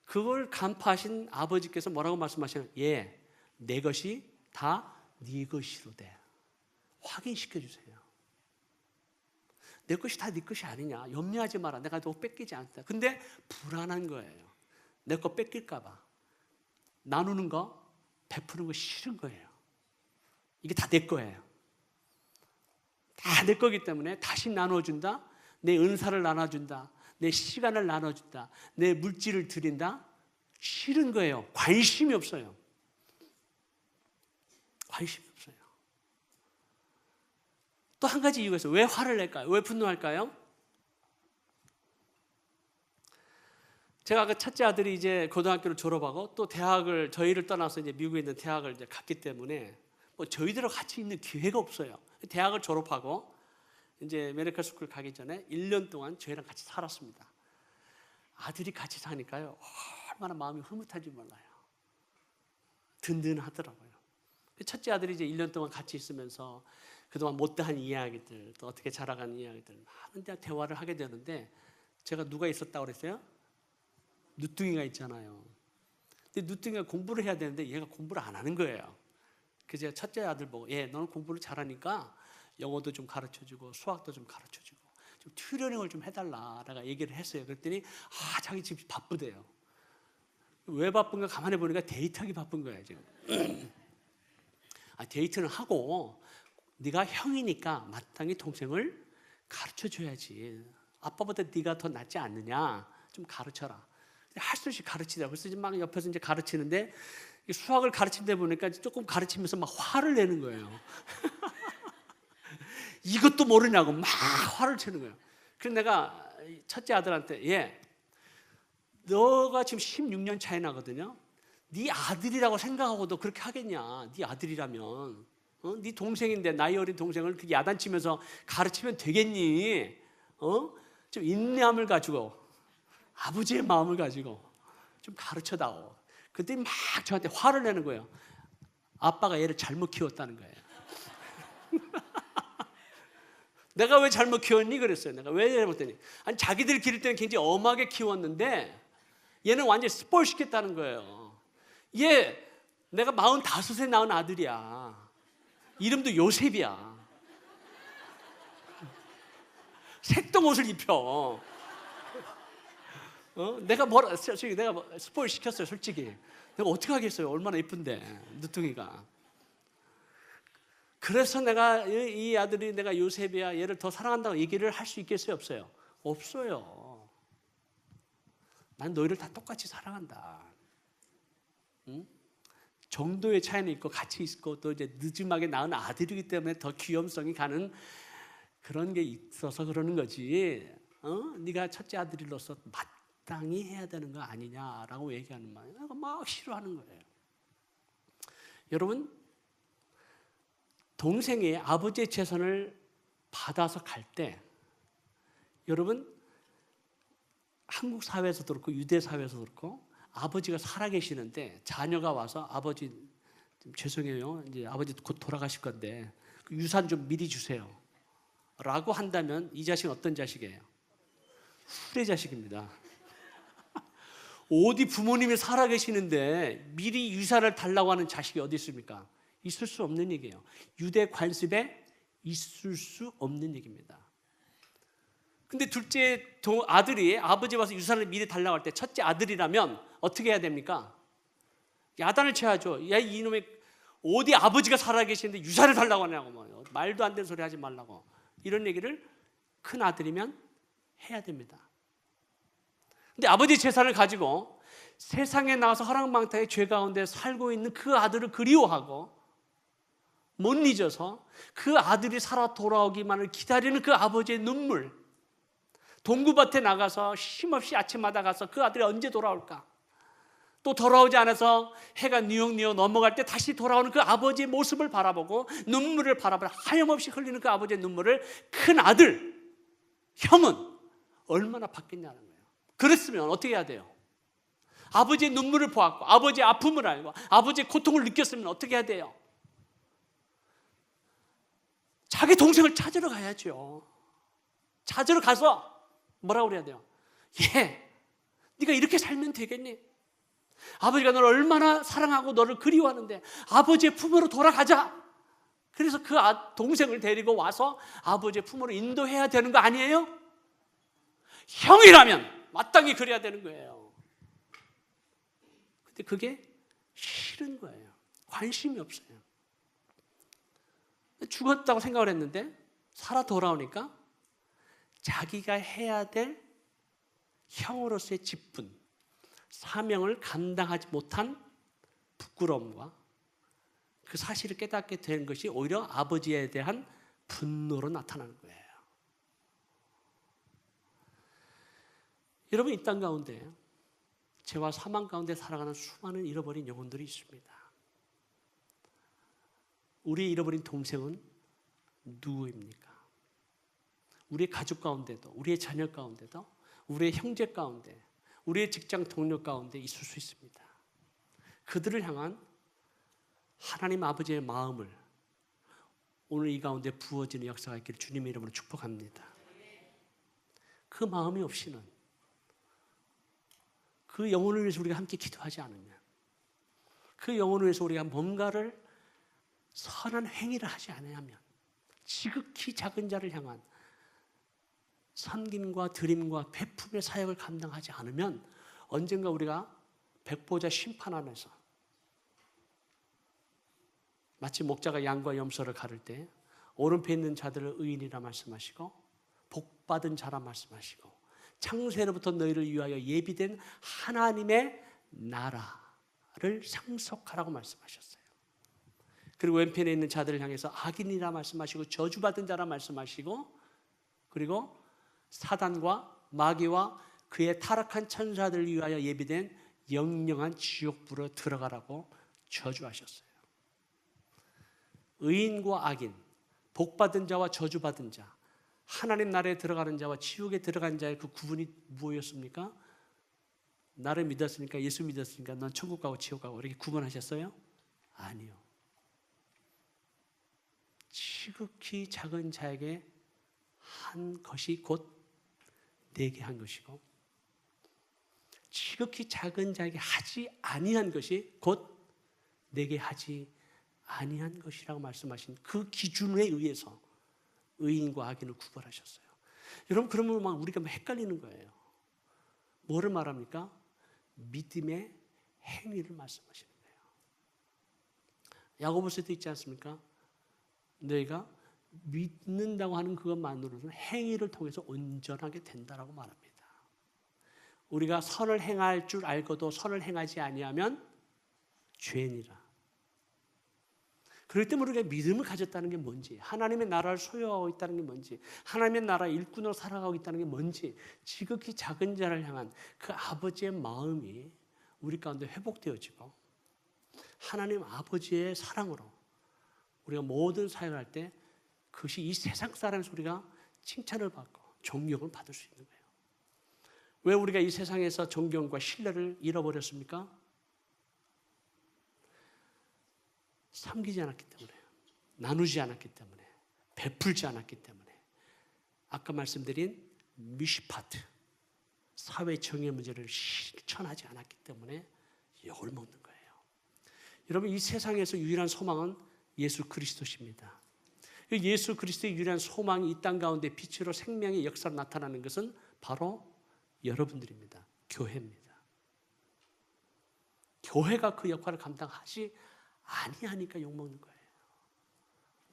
그걸 간파하신 아버지께서 뭐라고 말씀하시나요? 예, 내 것이 다 네 것이로돼. 확인시켜 주세요. 내 것이 다 네 것이 아니냐? 염려하지 마라. 내가 너 뺏기지 않다. 근데 불안한 거예요. 내 거 뺏길까 봐. 나누는 거, 베푸는 거 싫은 거예요. 이게 다 내 거예요. 다 내 거기 때문에 다시 나눠준다. 내 은사를 나눠준다. 내 시간을 나눠준다. 내 물질을 드린다. 싫은 거예요. 관심이 없어요. 관심이 없어요. 또 한 가지 이유가 있어요. 왜 화를 낼까요? 왜 분노할까요? 제가 그 첫째 아들이 이제 고등학교를 졸업하고 또 대학을 저희를 떠나서 이제 미국에 있는 대학을 이제 갔기 때문에 뭐 저희들하고 같이 있는 기회가 없어요. 대학을 졸업하고 이제 메디컬 스쿨 가기 전에 1년 동안 저희랑 같이 살았습니다. 아들이 같이 사니까요. 얼마나 마음이 흐뭇한지 몰라요. 든든하더라고요. 첫째 아들이 이제 1년 동안 같이 있으면서 그동안 못다한 이야기들, 또 어떻게 자라간 이야기들 많은 대화를 하게 되는데 제가 누가 있었다고 그랬어요? 누뚱이가 있잖아요. 근데 누뚱이가 공부를 해야 되는데 얘가 공부를 안 하는 거예요. 그래서 제가 첫째 아들 보고 너는 공부를 잘하니까 영어도 좀 가르쳐주고 수학도 좀 가르쳐주고 좀 튜러링을 좀 해달라 내가 얘기를 했어요. 그랬더니 자기 지금 바쁘대요. 왜 바쁜가 가만히 보니까 데이트하기 바쁜 거예요 지금. 데이트는 하고 네가 형이니까 마땅히 동생을 가르쳐줘야지. 아빠보다 네가 더 낫지 않느냐? 좀 가르쳐라. 할 수 없이 가르치자. 그래서 이제 막 옆에서 이제 가르치는데 수학을 가르친다 보니까 조금 가르치면서 막 화를 내는 거예요. 이것도 모르냐고 막 화를 치는 거예요. 그래서 내가 첫째 아들한테 얘, 너가 지금 16년 차이 나거든요. 네 아들이라고 생각하고도 그렇게 하겠냐? 네 아들이라면 네 동생인데 나이 어린 동생을 그 야단치면서 가르치면 되겠니? 좀 인내함을 가지고 아버지의 마음을 가지고 좀 가르쳐다오. 그때 막 저한테 화를 내는 거예요. 아빠가 얘를 잘못 키웠다는 거예요. 내가 왜 잘못 키웠니? 그랬어요. 내가 왜 잘못했니? 아니 자기들 기를 때는 굉장히 엄하게 키웠는데 얘는 완전히 스포일 시켰다는 거예요. 얘 내가 45세 낳은 아들이야. 이름도 요셉이야. 색동 옷을 입혀. 내가 스포일 시켰어요, 솔직히. 내가 어떻게 하겠어요? 얼마나 이쁜데, 늦둥이가. 그래서 내가 이 아들이 내가 요셉이야, 얘를 더 사랑한다고 얘기를 할 수 있겠어요, 없어요? 없어요. 난 너희를 다 똑같이 사랑한다. 응? 정도의 차이는 있고 같이 있고 또 이제 늦음하게 낳은 아들이기 때문에 더 귀염성이 가는 그런 게 있어서 그러는 거지. 네가 첫째 아들로서 마땅히 해야 되는 거 아니냐라고 얘기하는 말이에요. 내가 막 싫어하는 거예요. 여러분, 동생이 아버지의 재산을 받아서 갈 때, 여러분 한국 사회에서도 그렇고 유대 사회에서도 그렇고 아버지가 살아계시는데 자녀가 와서 아버지 좀 죄송해요, 이제 아버지 곧 돌아가실 건데 그 유산 좀 미리 주세요 라고 한다면 이 자식은 어떤 자식이에요? 후레 자식입니다. 어디 부모님이 살아계시는데 미리 유산을 달라고 하는 자식이 어디 있습니까? 있을 수 없는 얘기예요. 유대 관습에 있을 수 없는 얘기입니다. 근데 둘째 아들이 아버지 와서 유산을 미리 달라고 할 때 첫째 아들이라면 어떻게 해야 됩니까? 야단을 쳐야죠. 야, 이놈의 어디 아버지가 살아계시는데 유산을 달라고 하냐고, 뭐 말도 안 되는 소리 하지 말라고, 이런 얘기를 큰 아들이면 해야 됩니다. 근데 아버지 재산을 가지고 세상에 나와서 허랑방탕의 죄 가운데 살고 있는 그 아들을 그리워하고 못 잊어서 그 아들이 살아 돌아오기만을 기다리는 그 아버지의 눈물, 동구밭에 나가서 쉼없이 아침마다 가서 그 아들이 언제 돌아올까, 또 돌아오지 않아서 해가 뉘엿뉘엿 넘어갈 때 다시 돌아오는 그 아버지의 모습을 바라보고 눈물을 바라보고 하염없이 흘리는 그 아버지의 눈물을 큰 아들, 형은 얼마나 받겠냐는 거예요. 그랬으면 어떻게 해야 돼요? 아버지의 눈물을 보았고 아버지의 아픔을 알고 아버지의 고통을 느꼈으면 어떻게 해야 돼요? 자기 동생을 찾으러 가야죠. 찾으러 가서 뭐라고 그래야 돼요? 얘, 네가 이렇게 살면 되겠니? 아버지가 너를 얼마나 사랑하고 너를 그리워하는데 아버지의 품으로 돌아가자. 그래서 그 동생을 데리고 와서 아버지의 품으로 인도해야 되는 거 아니에요? 형이라면 마땅히 그래야 되는 거예요. 근데 그게 싫은 거예요. 관심이 없어요. 죽었다고 생각을 했는데 살아 돌아오니까 자기가 해야 될 형으로서의 직분, 사명을 감당하지 못한 부끄러움과 그 사실을 깨닫게 된 것이 오히려 아버지에 대한 분노로 나타나는 거예요. 여러분, 이 땅 가운데 죄와 사망 가운데 살아가는 수많은 잃어버린 영혼들이 있습니다. 우리 잃어버린 동생은 누구입니까? 우리의 가족 가운데도, 우리의 자녀 가운데도, 우리의 형제 가운데, 우리의 직장 동료 가운데 있을 수 있습니다. 그들을 향한 하나님 아버지의 마음을 오늘 이 가운데 부어지는 역사가 있기를 주님의 이름으로 축복합니다. 그 마음이 없이는, 그 영혼을 위해서 우리가 함께 기도하지 않으면, 그 영혼을 위해서 우리가 뭔가를 선한 행위를 하지 않으면, 지극히 작은 자를 향한 섬김과 드림과 베품의 사역을 감당하지 않으면 언젠가 우리가 백보자 심판 안에서 마치 목자가 양과 염소를 가를 때 오른편에 있는 자들을 의인이라 말씀하시고 복받은 자라 말씀하시고 창세로부터 너희를 위하여 예비된 하나님의 나라를 상속하라고 말씀하셨어요. 그리고 왼편에 있는 자들을 향해서 악인이라 말씀하시고 저주받은 자라 말씀하시고 그리고 사단과 마귀와 그의 타락한 천사들을 위하여 예비된 영영한 지옥불로 들어가라고 저주하셨어요. 의인과 악인, 복받은 자와 저주받은 자, 하나님 나라에 들어가는 자와 지옥에 들어간 자의 그 구분이 무엇이었습니까? 나를 믿었으니까, 예수 믿었으니까 넌 천국 가고 지옥 가고 이렇게 구분하셨어요? 아니요. 지극히 작은 자에게 한 것이 곧 내게 한 것이고 지극히 작은 자에게 하지 아니한 것이 곧 내게 하지 아니한 것이라고 말씀하신 그 기준에 의해서 의인과 악인을 구별하셨어요. 여러분 그러면 막 우리가 헷갈리는 거예요. 뭐를 말합니까? 믿음의 행위를 말씀하시는 거예요. 야고보서도 있지 않습니까? 너희가 믿는다고 하는 그것만으로는 행위를 통해서 온전하게 된다라고 말합니다. 우리가 선을 행할 줄 알고도 선을 행하지 아니하면 죄니라. 그렇기 때문에 우리가 믿음을 가졌다는 게 뭔지, 하나님의 나라를 소유하고 있다는 게 뭔지, 하나님의 나라 일꾼으로 살아가고 있다는 게 뭔지, 지극히 작은 자를 향한 그 아버지의 마음이 우리 가운데 회복되어지고 하나님 아버지의 사랑으로 우리가 모든 사역을 할 때 그것이 이 세상 사람에서 우리가 칭찬을 받고 존경을 받을 수 있는 거예요. 왜 우리가 이 세상에서 존경과 신뢰를 잃어버렸습니까? 섬기지 않았기 때문에, 나누지 않았기 때문에, 베풀지 않았기 때문에, 아까 말씀드린 미시파트, 사회 정의 문제를 실천하지 않았기 때문에 욕을 먹는 거예요. 여러분 이 세상에서 유일한 소망은 예수 그리스도십니다. 예수 그리스도의 유일한 소망이 이 땅 가운데 빛으로 생명의 역사로 나타나는 것은 바로 여러분들입니다. 교회입니다. 교회가 그 역할을 감당하지 아니하니까 욕먹는 거예요.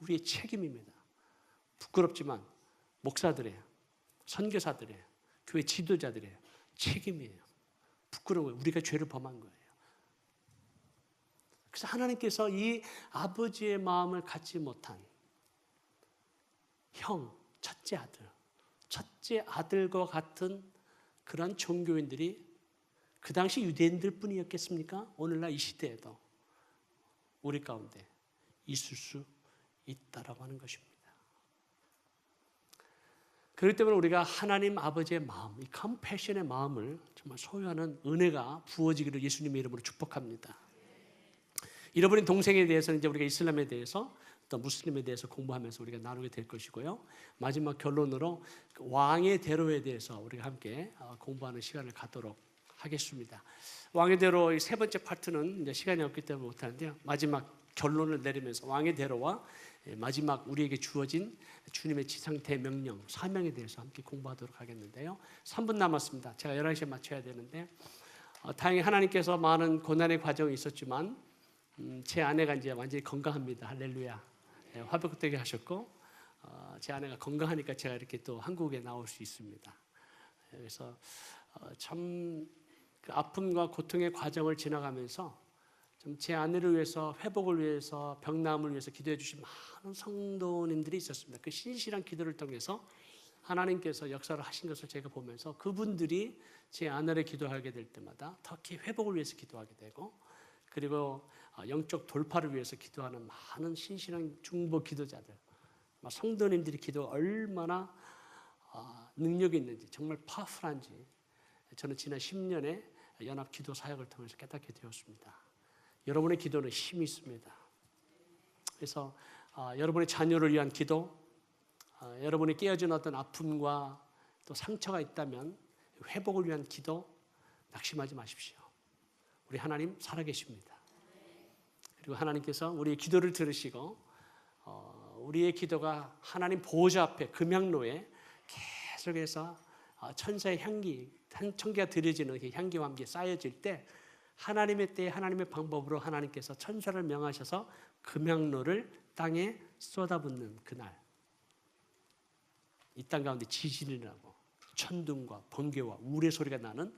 우리의 책임입니다. 부끄럽지만 목사들의, 선교사들의, 교회 지도자들의 책임이에요. 부끄러워요. 우리가 죄를 범한 거예요. 그래서 하나님께서 이 아버지의 마음을 갖지 못한 형, 첫째 아들과 같은 그런 종교인들이 그 당시 유대인들 뿐이었겠습니까? 오늘날 이 시대에도 우리 가운데 있을 수 있다라고 하는 것입니다. 그렇기 때문에 우리가 하나님 아버지의 마음, 이 컴패션의 마음을 정말 소유하는 은혜가 부어지기를 예수님의 이름으로 축복합니다. 잃어버린 동생에 대해서는 이제 우리가 이슬람에 대해서 또 무슬림에 대해서 공부하면서 우리가 나누게 될 것이고요. 마지막 결론으로 왕의 대로에 대해서 우리가 함께 공부하는 시간을 갖도록 하겠습니다. 왕의 대로 세 번째 파트는 이제 시간이 없기 때문에 못하는데요. 마지막 결론을 내리면서 왕의 대로와 마지막 우리에게 주어진 주님의 지상대 명령, 사명에 대해서 함께 공부하도록 하겠는데요. 3분 남았습니다. 제가 11시에 맞춰야 되는데 다행히 하나님께서 많은 고난의 과정이 있었지만 제 아내가 이제 완전히 건강합니다. 할렐루야. 화복되게 하셨고 제 아내가 건강하니까 제가 이렇게 또 한국에 나올 수 있습니다. 그래서 참 그 아픔과 고통의 과정을 지나가면서 좀 제 아내를 위해서 회복을 위해서 병나음을 위해서 기도해 주신 많은 성도님들이 있었습니다. 그 신실한 기도를 통해서 하나님께서 역사를 하신 것을 제가 보면서 그분들이 제 아내를 기도하게 될 때마다 특히 회복을 위해서 기도하게 되고 그리고 영적 돌파를 위해서 기도하는 많은 신실한 중보 기도자들, 성도님들이 기도가 얼마나 능력이 있는지 정말 파워풀한지 저는 지난 10년의 연합 기도 사역을 통해서 깨닫게 되었습니다. 여러분의 기도는 힘이 있습니다. 그래서 여러분의 자녀를 위한 기도, 여러분이 깨어진 어떤 아픔과 또 상처가 있다면 회복을 위한 기도 낙심하지 마십시오. 우리 하나님 살아계십니다. 그리고 하나님께서 우리의 기도를 들으시고 우리의 기도가 하나님 보호자 앞에 금향로에 계속해서 천사의 향기, 청기가 드려지는 그 향기와 함께 쌓여질 때 하나님의 때에 하나님의 방법으로 하나님께서 천사를 명하셔서 금향로를 땅에 쏟아붓는 그날, 이 땅 가운데 지진이 나고 천둥과 번개와 우레 소리가 나는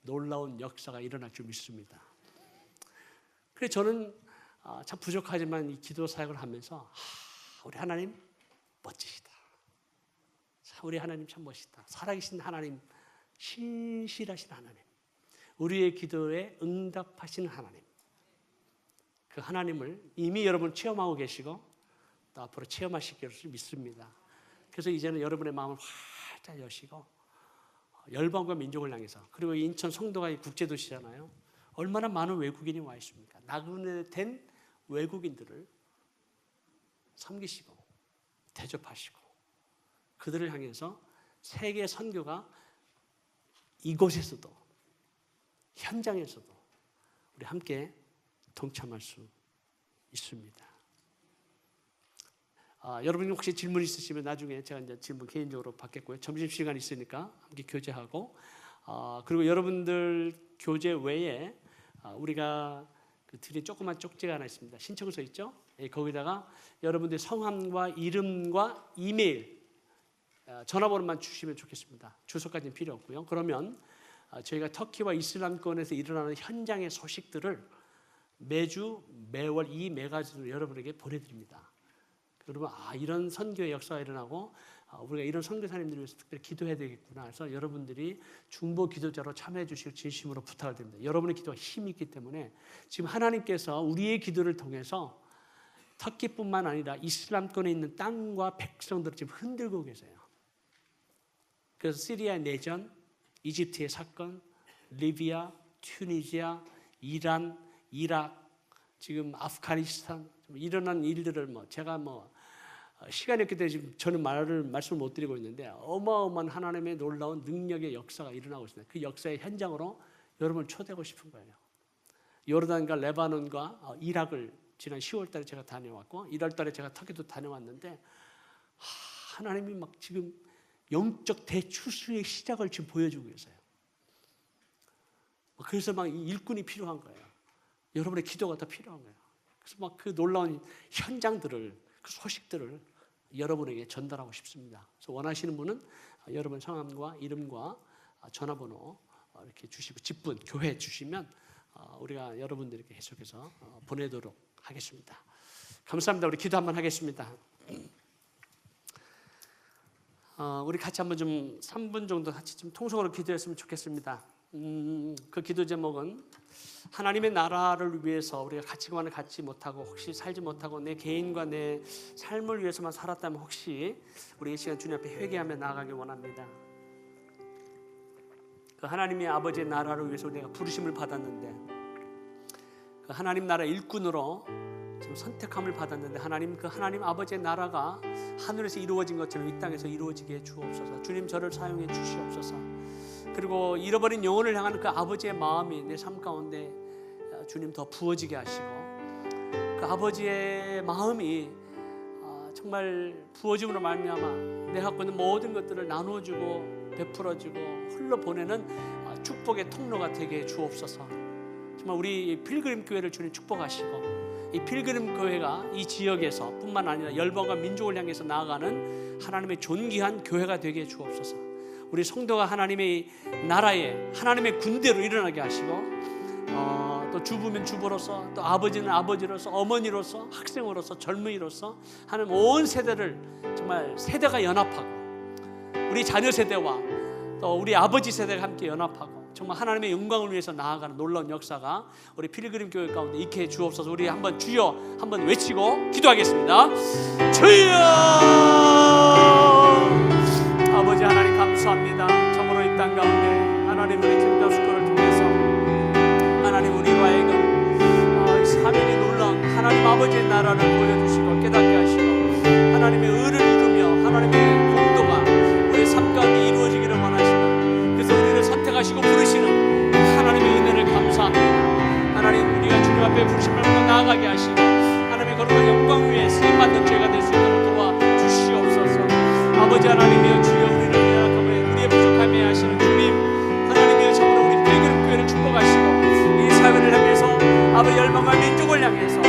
놀라운 역사가 일어날 줄 믿습니다. 그래서 저는 참 부족하지만 이 기도 사역을 하면서 우리 하나님 멋지시다. 우리 하나님 참 멋있다. 살아계신 하나님, 신실하신 하나님, 우리의 기도에 응답하시는 하나님, 그 하나님을 이미 여러분 체험하고 계시고 또 앞으로 체험하실 것을 믿습니다. 그래서 이제는 여러분의 마음을 활짝 여시고 열방과 민족을 향해서, 그리고 인천 송도가 국제도시잖아요. 얼마나 많은 외국인이 와 있습니까? 나그네된 외국인들을 섬기시고 대접하시고 그들을 향해서 세계 선교가 이곳에서도, 현장에서도 우리 함께 동참할 수 있습니다. 여러분이 혹시 질문 있으시면 나중에 제가 이제 질문 개인적으로 받겠고요. 점심시간 있으니까 함께 교제하고, 그리고 여러분들 교제 외에 우리가 그 드린 조그만 쪽지가 하나 있습니다. 신청서 있죠? 거기다가 여러분들 성함과 이름과 이메일, 전화번호만 주시면 좋겠습니다. 주소까지는 필요 없고요. 그러면 저희가 터키와 이슬람권에서 일어나는 현장의 소식들을 매월 이 매거진으로 여러분에게 보내드립니다. 그러면 이런 선교의 역사가 일어나고 우리가 이런 선교사님들을 위해서 특별히 기도해야 되겠구나 해서 여러분들이 중보 기도자로 참여해 주시길 진심으로 부탁을 드립니다. 여러분의 기도가 힘이 있기 때문에 지금 하나님께서 우리의 기도를 통해서 터키뿐만 아니라 이슬람권에 있는 땅과 백성들을 지금 흔들고 계세요. 그래서 시리아 내전, 이집트의 사건, 리비아, 튀니지아, 이란, 이라크, 지금 아프가니스탄 일어난 일들을 제가 시간이 없기 때문에 지금 저는 말씀을 못 드리고 있는데 어마어마한 하나님의 놀라운 능력의 역사가 일어나고 있습니다. 그 역사의 현장으로 여러분을 초대하고 싶은 거예요. 요르단과 레바논과 이라크를 지난 10월 달에 제가 다녀왔고 1월 달에 제가 터키도 다녀왔는데 하나님이 지금 영적 대추수의 시작을 지금 보여주고 계세요. 그래서 일꾼이 필요한 거예요. 여러분의 기도가 더 필요한 거예요. 그래서 그 놀라운 현장들을, 그 소식들을 여러분에게 전달하고 싶습니다. 그래서 원하시는 분은 여러분 성함과 이름과 전화번호 이렇게 주시고 직분, 교회 주시면 우리가 여러분들에게 계속해서 보내도록 하겠습니다. 감사합니다. 우리 기도 한번 하겠습니다. 우리 같이 한번 좀 3분 정도 같이 좀 통성으로 기도했으면 좋겠습니다. 그 기도 제목은 하나님의 나라를 위해서 우리가 가치관을 갖지 못하고 혹시 살지 못하고 내 개인과 내 삶을 위해서만 살았다면 혹시 우리 이 시간 주님 앞에 회개하며 나아가길 원합니다. 그 하나님의 아버지의 나라를 위해서 내가 부르심을 받았는데 그 하나님 나라 일꾼으로 지금 선택함을 받았는데 하나님, 그 하나님 아버지의 나라가 하늘에서 이루어진 것처럼 이 땅에서 이루어지게 해 주옵소서. 주님 저를 사용해 주시옵소서. 그리고 잃어버린 영혼을 향하는 그 아버지의 마음이 내 삶 가운데 주님 더 부어지게 하시고 그 아버지의 마음이 정말 부어짐으로 말미암아 내가 갖고 있는 모든 것들을 나눠주고 베풀어주고 흘러보내는 축복의 통로가 되게 해 주옵소서. 정말 우리 필그림 교회를 주님 축복하시고 이 필그림 교회가 이 지역에서 뿐만 아니라 열방과 민족을 향해서 나아가는 하나님의 존귀한 교회가 되게 해 주옵소서. 우리 성도가 하나님의 나라에 하나님의 군대로 일어나게 하시고 또 주부면 주부로서 또 아버지는 아버지로서 어머니로서 학생으로서 젊은이로서 하나님 온 세대를 정말 세대가 연합하고 우리 자녀 세대와 또 우리 아버지 세대가 함께 연합하고 정말 하나님의 영광을 위해서 나아가는 놀라운 역사가 우리 필그림 교회 가운데 있게 해 주옵소서. 우리 한번 주여 한번 외치고 기도하겠습니다. 주여! 아버지 하나님 감사합니다. 참으로 이 땅 가운데 하나님 우리 킹덤 스쿨을 통해서 하나님 우리와 하여금 이 사명이 놀라운 하나님 아버지의 나라를 보여주시고 깨닫게 하시고 하나님의 의를 이루며 하나님의 공도가 우리의 삶 가운데 이루어지기를 원하시는, 그래서 우리를 선택하시고 부르시는 하나님의 은혜를 감사합니다. 하나님 우리가 주님 앞에 부르심을 받아 나아가게 하시고 하나님의 거룩한 영광 위에 쓰임받는 죄가 될 수 있도록 도와주시옵소서. 아버지 하나님이여 주여 우리를 연약함에 우리의 부족함에 하시는 주님 하나님이여 참으로 우리 필그림 교회를 축복하시고 이 사회를 아버지 열방과 민족을 향해서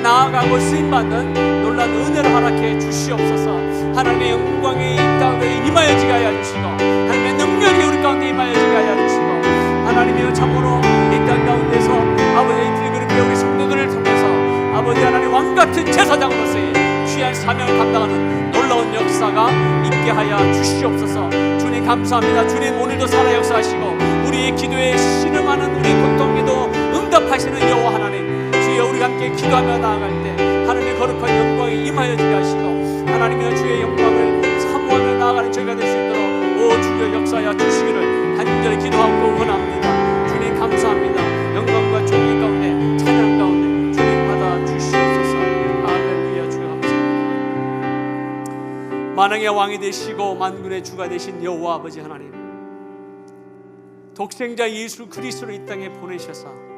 나아가고 쓰임받는 놀라운 은혜를 허락해 주시옵소서. 하나님의 영광이 이 땅에 임하여지게 하여 주시고, 하나님의 능력이 우리 가운데 임하여지게 하여 주시고, 하나님이여 참으로 이 땅 가운데서 아버지의 필그림의 우리 성도들을 통해서 아버지 하나님 왕같은 제사장으로서의 귀한 사명을 감당하는 놀라운 역사가 있게 하여 주시옵소서. 주님 감사합니다. 주님 오늘도 살아 역사하시고 우리의 기도에 신음하는 우리 고통에도 응답하시는 여호와 하나님, 주여 우리가 함께 기도하며 나아갈 때 하나님의 거룩한 영광이 임하여지게 하시고 하나님의 주의 영광을 사모하며 나아가는 저희가 될 수 있도록 오 주여 역사하여 주시기를 간절히 기도하고 원합니다. 주님 감사합니다. 영광과 존귀 가운데 찬양 가운데 주님 받아 주시옵소서. 할렐루야. 주여 감사합니다. 만왕의 왕이 되시고 만군의 주가 되신 여호와 아버지 하나님, 독생자 예수 그리스도를 이 땅에 보내셔서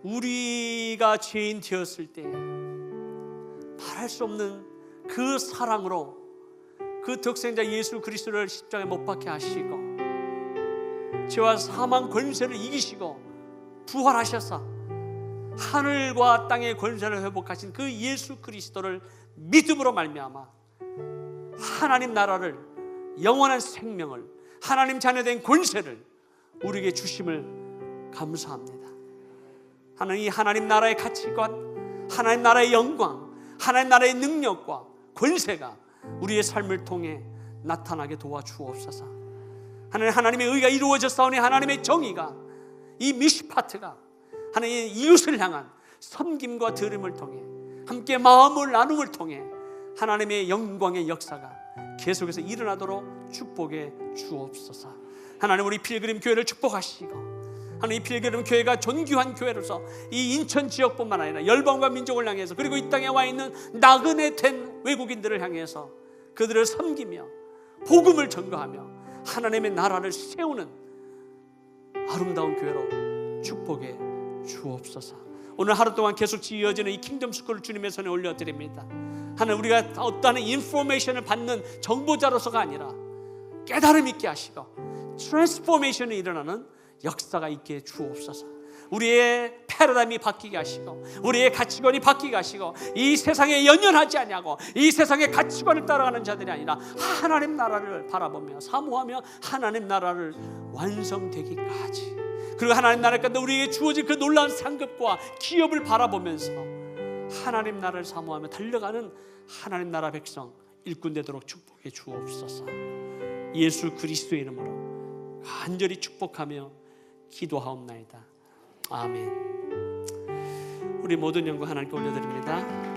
우리가 죄인 되었을 때 말할 수 없는 그 사랑으로 그 독생자 예수 그리스도를 십자가에 못 박게 하시고 죄와 사망 권세를 이기시고 부활하셔서 하늘과 땅의 권세를 회복하신 그 예수 그리스도를 믿음으로 말미암아 하나님 나라를, 영원한 생명을, 하나님 자녀된 권세를 우리에게 주심을 감사합니다. 하나님, 하나님 나라의 가치관, 하나님 나라의 영광, 하나님 나라의 능력과 권세가 우리의 삶을 통해 나타나게 도와주옵소서. 하나님의 의가 이루어졌사오니 하나님의 정의가, 이 미시파트가 하나님의 이웃을 향한 섬김과 드림을 통해 함께 마음을 나눔을 통해 하나님의 영광의 역사가 계속해서 일어나도록 축복해 주옵소서. 하나님 우리 필그림 교회를 축복하시고 하나님 이 필그림 교회가 존귀한 교회로서 이 인천 지역뿐만 아니라 열방과 민족을 향해서 그리고 이 땅에 와 있는 나그네 된 외국인들을 향해서 그들을 섬기며 복음을 전거하며 하나님의 나라를 세우는 아름다운 교회로 축복해 주옵소서. 오늘 하루 동안 계속 이어지는 이 킹덤 스쿨을 주님의 손에 올려드립니다. 하나님 우리가 어떠한 인포메이션을 받는 정보자로서가 아니라 깨달음 있게 하시고 트랜스포메이션이 일어나는 역사가 있게 주옵소서. 우리의 패러다임이 바뀌게 하시고 우리의 가치관이 바뀌게 하시고 이 세상에 연연하지 아니하고 이 세상의 가치관을 따라가는 자들이 아니라 하나님 나라를 바라보며 사모하며 하나님 나라를 완성되기까지, 그리고 하나님 나라 가운데 우리에게 주어진 그 놀라운 상급과 기업을 바라보면서 하나님 나라를 사모하며 달려가는 하나님 나라 백성 일꾼 되도록 축복해 주옵소서. 예수 그리스도의 이름으로 간절히 축복하며 기도하옵나이다. 아멘. 우리 모든 영광 하나님께 올려드립니다.